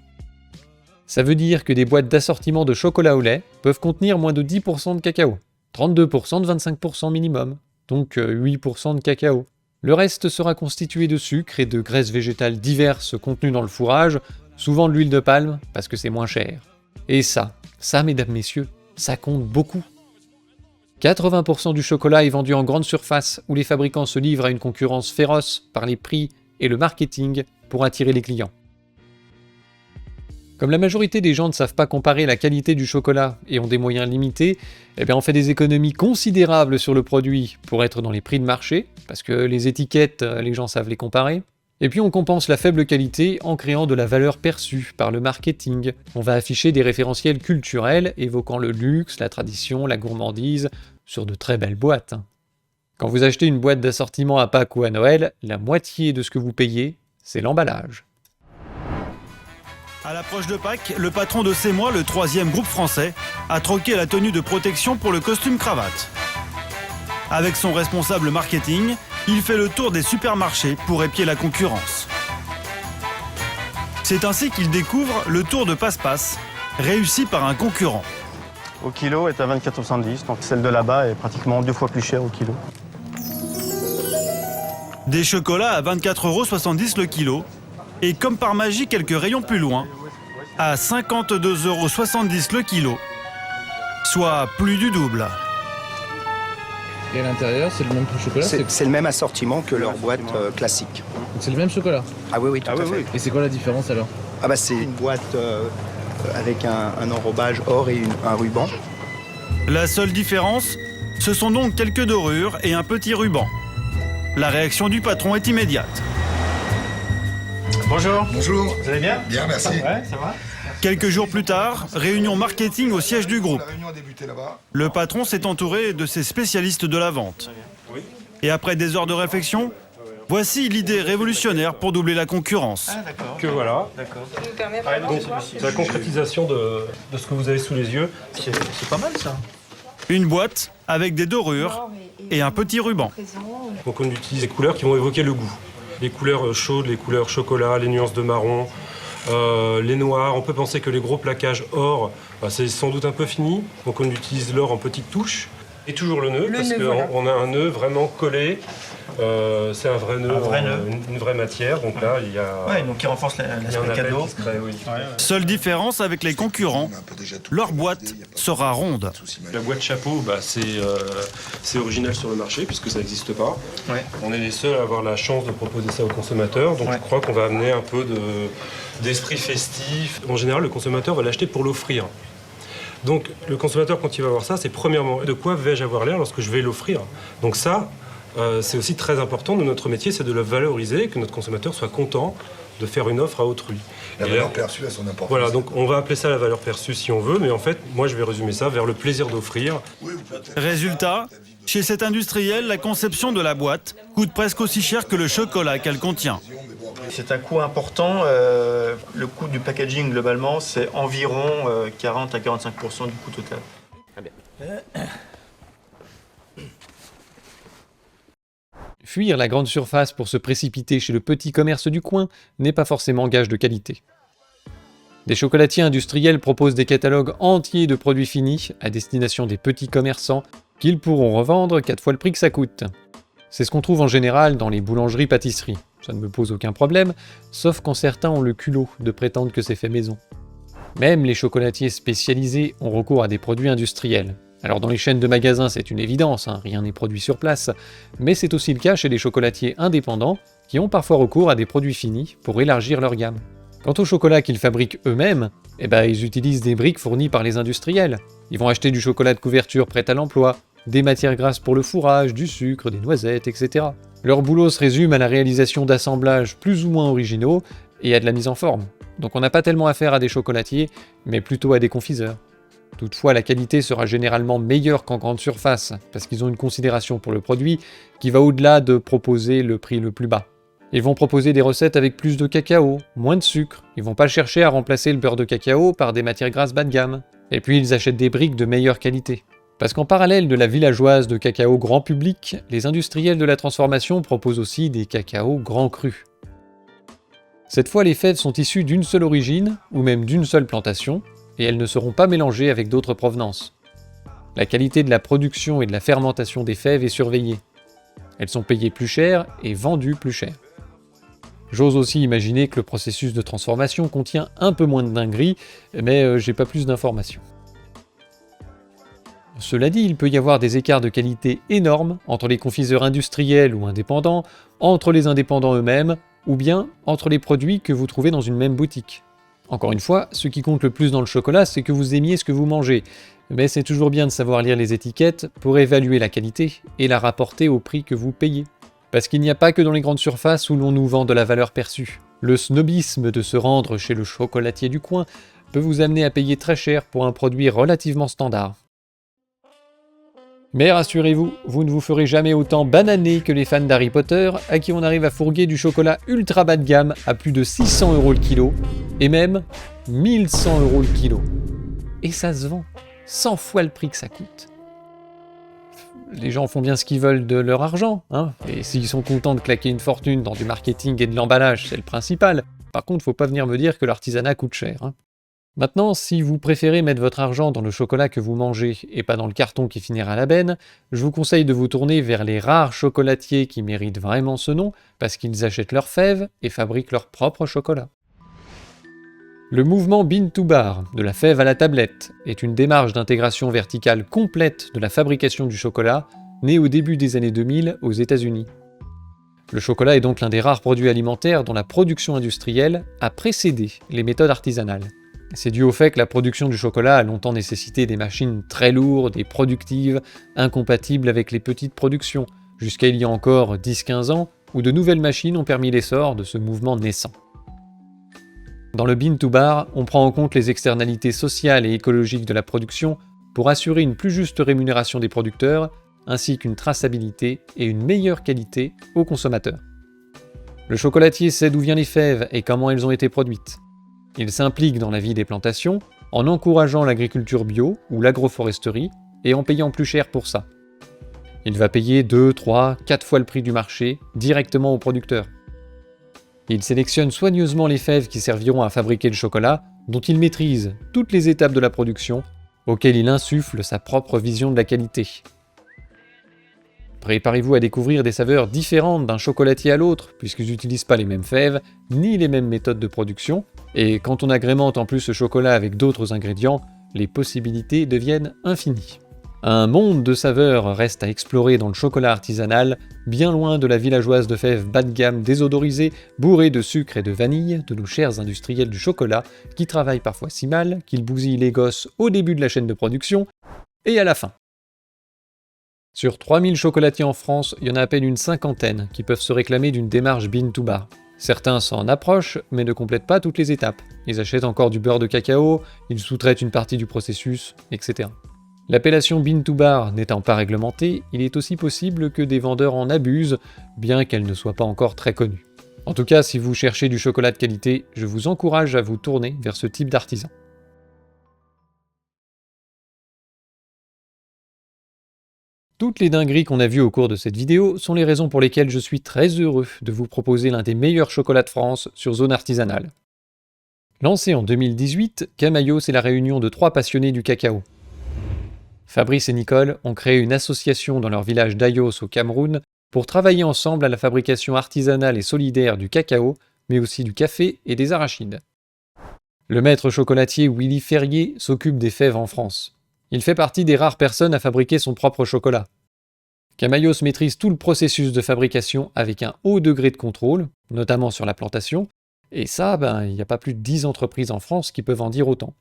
Ça veut dire que des boîtes d'assortiment de chocolat au lait peuvent contenir moins de 10% de cacao. 32% de 25% minimum, donc 8% de cacao. Le reste sera constitué de sucre et de graisses végétales diverses contenues dans le fourrage, souvent de l'huile de palme, parce que c'est moins cher. Et ça, mesdames, messieurs, ça compte beaucoup. 80% du chocolat est vendu en grande surface, où les fabricants se livrent à une concurrence féroce par les prix et le marketing pour attirer les clients. Comme la majorité des gens ne savent pas comparer la qualité du chocolat et ont des moyens limités, on fait des économies considérables sur le produit pour être dans les prix de marché, parce que les étiquettes, les gens savent les comparer. Et puis on compense la faible qualité en créant de la valeur perçue par le marketing. On va afficher des référentiels culturels évoquant le luxe, la tradition, la gourmandise, sur de très belles boîtes. Quand vous achetez une boîte d'assortiment à Pâques ou à Noël, la moitié de ce que vous payez, c'est l'emballage. À l'approche de Pâques, le patron de C'est Moi, le 3e groupe français, a troqué la tenue de protection pour le costume cravate. Avec son responsable marketing, il fait le tour des supermarchés pour épier la concurrence. C'est ainsi qu'il découvre le tour de passe-passe, réussi par un concurrent. au kilo est à 24,70 €, donc celle de là-bas est pratiquement 2 fois plus chère au kilo. Des chocolats à 24,70 € le kilo, et comme par magie quelques rayons plus loin, à 52,70 € le kilo, soit plus du double. Et à l'intérieur, c'est le même chocolat? C'est le même assortiment que leur boîte classique. Donc c'est le même chocolat? Ah oui, tout à fait. Et c'est quoi la différence alors? Ah bah c'est une boîte avec un enrobage or et un ruban. La seule différence, ce sont donc quelques dorures et un petit ruban. La réaction du patron est immédiate. Bonjour. Bonjour. Vous allez bien? Bien, merci. Ouais, ça va? Quelques jours plus tard, réunion marketing au siège du groupe. Le patron s'est entouré de ses spécialistes de la vente. Et après des heures de réflexion, voici l'idée révolutionnaire pour doubler la concurrence. Ah, d'accord. Que voilà. D'accord. Donc, c'est la concrétisation de ce que vous avez sous les yeux. C'est pas mal, ça. Une boîte avec des dorures et un petit ruban. Donc, on utilise des couleurs qui vont évoquer le goût. Les couleurs chaudes, les couleurs chocolat, les nuances de marron, les noirs. On peut penser que les gros plaquages or, c'est sans doute un peu fini. Donc, on utilise l'or en petites touches. Et toujours le nœud, parce qu'on a un nœud vraiment collé. C'est un vrai nœud, une vraie matière. Donc là, il y a... Ouais, donc qui renforce l'aspect cadeau. Seule différence avec les concurrents, leur boîte sera ronde. La boîte chapeau, c'est original sur le marché, puisque ça n'existe pas. Ouais. On est les seuls à avoir la chance de proposer ça aux consommateurs. Donc je crois qu'on va amener un peu d'esprit festif. En général, le consommateur va l'acheter pour l'offrir. Donc le consommateur, quand il va voir ça, c'est premièrement, de quoi vais-je avoir l'air lorsque je vais l'offrir? Donc ça, c'est aussi très important de notre métier, c'est de le valoriser, que notre consommateur soit content de faire une offre à autrui. La valeur perçue a son importance. Voilà, donc on va appeler ça la valeur perçue si on veut, mais en fait, moi je vais résumer ça vers le plaisir d'offrir. Résultat, chez cet industriel, la conception de la boîte coûte presque aussi cher que le chocolat qu'elle contient. C'est un coût important. Le coût du packaging, globalement, c'est environ 40 à 45% du coût total. Fuir la grande surface pour se précipiter chez le petit commerce du coin n'est pas forcément gage de qualité. Des chocolatiers industriels proposent des catalogues entiers de produits finis à destination des petits commerçants qu'ils pourront revendre 4 fois le prix que ça coûte. C'est ce qu'on trouve en général dans les boulangeries-pâtisseries. Ça ne me pose aucun problème, sauf quand certains ont le culot de prétendre que c'est fait maison. Même les chocolatiers spécialisés ont recours à des produits industriels. Alors dans les chaînes de magasins, c'est une évidence, rien n'est produit sur place, mais c'est aussi le cas chez les chocolatiers indépendants qui ont parfois recours à des produits finis pour élargir leur gamme. Quant au chocolat qu'ils fabriquent eux-mêmes, ils utilisent des briques fournies par les industriels. Ils vont acheter du chocolat de couverture prêt à l'emploi, des matières grasses pour le fourrage, du sucre, des noisettes, etc. Leur boulot se résume à la réalisation d'assemblages plus ou moins originaux et à de la mise en forme. Donc on n'a pas tellement affaire à des chocolatiers, mais plutôt à des confiseurs. Toutefois, la qualité sera généralement meilleure qu'en grande surface, parce qu'ils ont une considération pour le produit qui va au-delà de proposer le prix le plus bas. Ils vont proposer des recettes avec plus de cacao, moins de sucre, ils vont pas chercher à remplacer le beurre de cacao par des matières grasses bas de gamme. Et puis ils achètent des briques de meilleure qualité. Parce qu'en parallèle de la villageoise de cacao grand public, les industriels de la transformation proposent aussi des cacaos grand crus. Cette fois, les fèves sont issues d'une seule origine, ou même d'une seule plantation, et elles ne seront pas mélangées avec d'autres provenances. La qualité de la production et de la fermentation des fèves est surveillée. Elles sont payées plus cher et vendues plus cher. J'ose aussi imaginer que le processus de transformation contient un peu moins de dingueries, mais j'ai pas plus d'informations. Cela dit, il peut y avoir des écarts de qualité énormes entre les confiseurs industriels ou indépendants, entre les indépendants eux-mêmes, ou bien entre les produits que vous trouvez dans une même boutique. Encore une fois, ce qui compte le plus dans le chocolat, c'est que vous aimiez ce que vous mangez, mais c'est toujours bien de savoir lire les étiquettes pour évaluer la qualité et la rapporter au prix que vous payez. Parce qu'il n'y a pas que dans les grandes surfaces où l'on nous vend de la valeur perçue. Le snobisme de se rendre chez le chocolatier du coin peut vous amener à payer très cher pour un produit relativement standard. Mais rassurez-vous, vous ne vous ferez jamais autant bananer que les fans d'Harry Potter, à qui on arrive à fourguer du chocolat ultra bas de gamme à plus de 600 € le kilo, et même 1100 € le kilo. Et ça se vend 100 fois le prix que ça coûte. Les gens font bien ce qu'ils veulent de leur argent, et s'ils sont contents de claquer une fortune dans du marketing et de l'emballage, c'est le principal. Par contre, faut pas venir me dire que l'artisanat coûte cher. Maintenant, si vous préférez mettre votre argent dans le chocolat que vous mangez et pas dans le carton qui finira à la benne, je vous conseille de vous tourner vers les rares chocolatiers qui méritent vraiment ce nom parce qu'ils achètent leurs fèves et fabriquent leur propre chocolat. Le mouvement Bean to Bar, de la fève à la tablette, est une démarche d'intégration verticale complète de la fabrication du chocolat, née au début des années 2000 aux États-Unis. Le chocolat est donc l'un des rares produits alimentaires dont la production industrielle a précédé les méthodes artisanales. C'est dû au fait que la production du chocolat a longtemps nécessité des machines très lourdes et productives, incompatibles avec les petites productions, jusqu'à il y a encore 10-15 ans, où de nouvelles machines ont permis l'essor de ce mouvement naissant. Dans le Bean to Bar, on prend en compte les externalités sociales et écologiques de la production pour assurer une plus juste rémunération des producteurs, ainsi qu'une traçabilité et une meilleure qualité aux consommateurs. Le chocolatier sait d'où viennent les fèves et comment elles ont été produites. Il s'implique dans la vie des plantations en encourageant l'agriculture bio ou l'agroforesterie et en payant plus cher pour ça. Il va payer 2, 3, 4 fois le prix du marché directement aux producteurs. Il sélectionne soigneusement les fèves qui serviront à fabriquer le chocolat, dont il maîtrise toutes les étapes de la production, auxquelles il insuffle sa propre vision de la qualité. Préparez-vous à découvrir des saveurs différentes d'un chocolatier à l'autre, puisqu'ils n'utilisent pas les mêmes fèves, ni les mêmes méthodes de production, et quand on agrémente en plus ce chocolat avec d'autres ingrédients, les possibilités deviennent infinies. Un monde de saveurs reste à explorer dans le chocolat artisanal, bien loin de la villageoise de fèves bas de gamme désodorisée, bourrée de sucre et de vanille, de nos chers industriels du chocolat, qui travaillent parfois si mal qu'ils bousillent les gosses au début de la chaîne de production, et à la fin. Sur 3000 chocolatiers en France, il y en a à peine une cinquantaine qui peuvent se réclamer d'une démarche Bean to Bar. Certains s'en approchent, mais ne complètent pas toutes les étapes. Ils achètent encore du beurre de cacao, ils sous-traitent une partie du processus, etc. L'appellation Bean to Bar n'étant pas réglementée, il est aussi possible que des vendeurs en abusent, bien qu'elle ne soit pas encore très connue. En tout cas, si vous cherchez du chocolat de qualité, je vous encourage à vous tourner vers ce type d'artisan. Toutes les dingueries qu'on a vues au cours de cette vidéo sont les raisons pour lesquelles je suis très heureux de vous proposer l'un des meilleurs chocolats de France sur zone artisanale. Lancé en 2018, Camaïos est la réunion de 3 passionnés du cacao. Fabrice et Nicole ont créé une association dans leur village d'Ayos au Cameroun pour travailler ensemble à la fabrication artisanale et solidaire du cacao, mais aussi du café et des arachides. Le maître chocolatier Willy Ferrier s'occupe des fèves en France. Il fait partie des rares personnes à fabriquer son propre chocolat. Camaïos maîtrise tout le processus de fabrication avec un haut degré de contrôle, notamment sur la plantation, et ça, il n'y a pas plus de 10 entreprises en France qui peuvent en dire autant.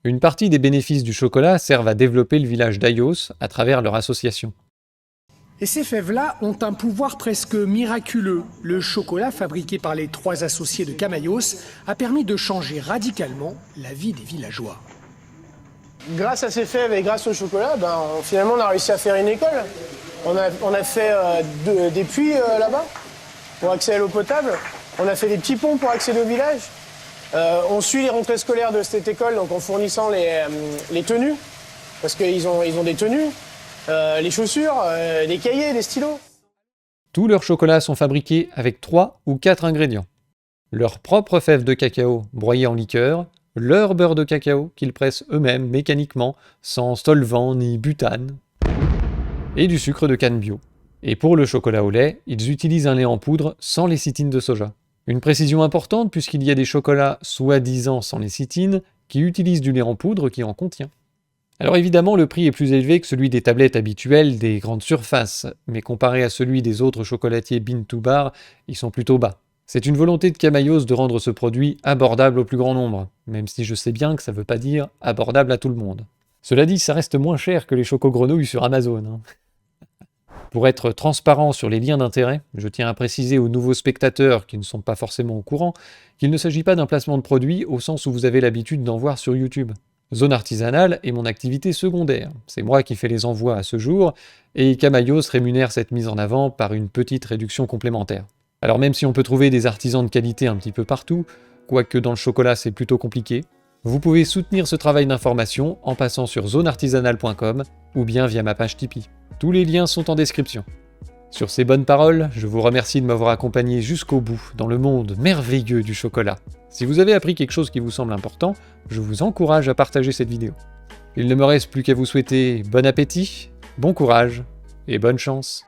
Une partie des bénéfices du chocolat servent à développer le village d'Ayos à travers leur association. Et ces fèves-là ont un pouvoir presque miraculeux. Le chocolat fabriqué par les 3 associés de Camaïos a permis de changer radicalement la vie des villageois. Grâce à ces fèves et grâce au chocolat, finalement on a réussi à faire une école. On a fait des puits là-bas pour accéder à l'eau potable. On a fait des petits ponts pour accéder au village. On suit les rentrées scolaires de cette école donc en fournissant les tenues, parce qu'ils ont des tenues, les chaussures, des cahiers, des stylos. Tous leurs chocolats sont fabriqués avec 3 ou 4 ingrédients. Leurs propres fèves de cacao broyées en liqueur, leur beurre de cacao qu'ils pressent eux-mêmes mécaniquement, sans solvant ni butane, et du sucre de canne bio. Et pour le chocolat au lait, ils utilisent un lait en poudre sans lécithine de soja. Une précision importante puisqu'il y a des chocolats soi-disant sans lécithine qui utilisent du lait en poudre qui en contient. Alors évidemment, le prix est plus élevé que celui des tablettes habituelles des grandes surfaces, mais comparé à celui des autres chocolatiers Bean to Bar, ils sont plutôt bas. C'est une volonté de Camaïos de rendre ce produit abordable au plus grand nombre, même si je sais bien que ça veut pas dire abordable à tout le monde. Cela dit, ça reste moins cher que les chocos-grenouilles sur Amazon. Pour être transparent sur les liens d'intérêt, je tiens à préciser aux nouveaux spectateurs qui ne sont pas forcément au courant qu'il ne s'agit pas d'un placement de produit au sens où vous avez l'habitude d'en voir sur YouTube. Zone artisanale est mon activité secondaire. C'est moi qui fais les envois à ce jour, et Camaïos rémunère cette mise en avant par une petite réduction complémentaire. Alors même si on peut trouver des artisans de qualité un petit peu partout, quoique dans le chocolat c'est plutôt compliqué, vous pouvez soutenir ce travail d'information en passant sur zoneartisanale.com ou bien via ma page Tipeee. Tous les liens sont en description. Sur ces bonnes paroles, je vous remercie de m'avoir accompagné jusqu'au bout dans le monde merveilleux du chocolat. Si vous avez appris quelque chose qui vous semble important, je vous encourage à partager cette vidéo. Il ne me reste plus qu'à vous souhaiter bon appétit, bon courage et bonne chance.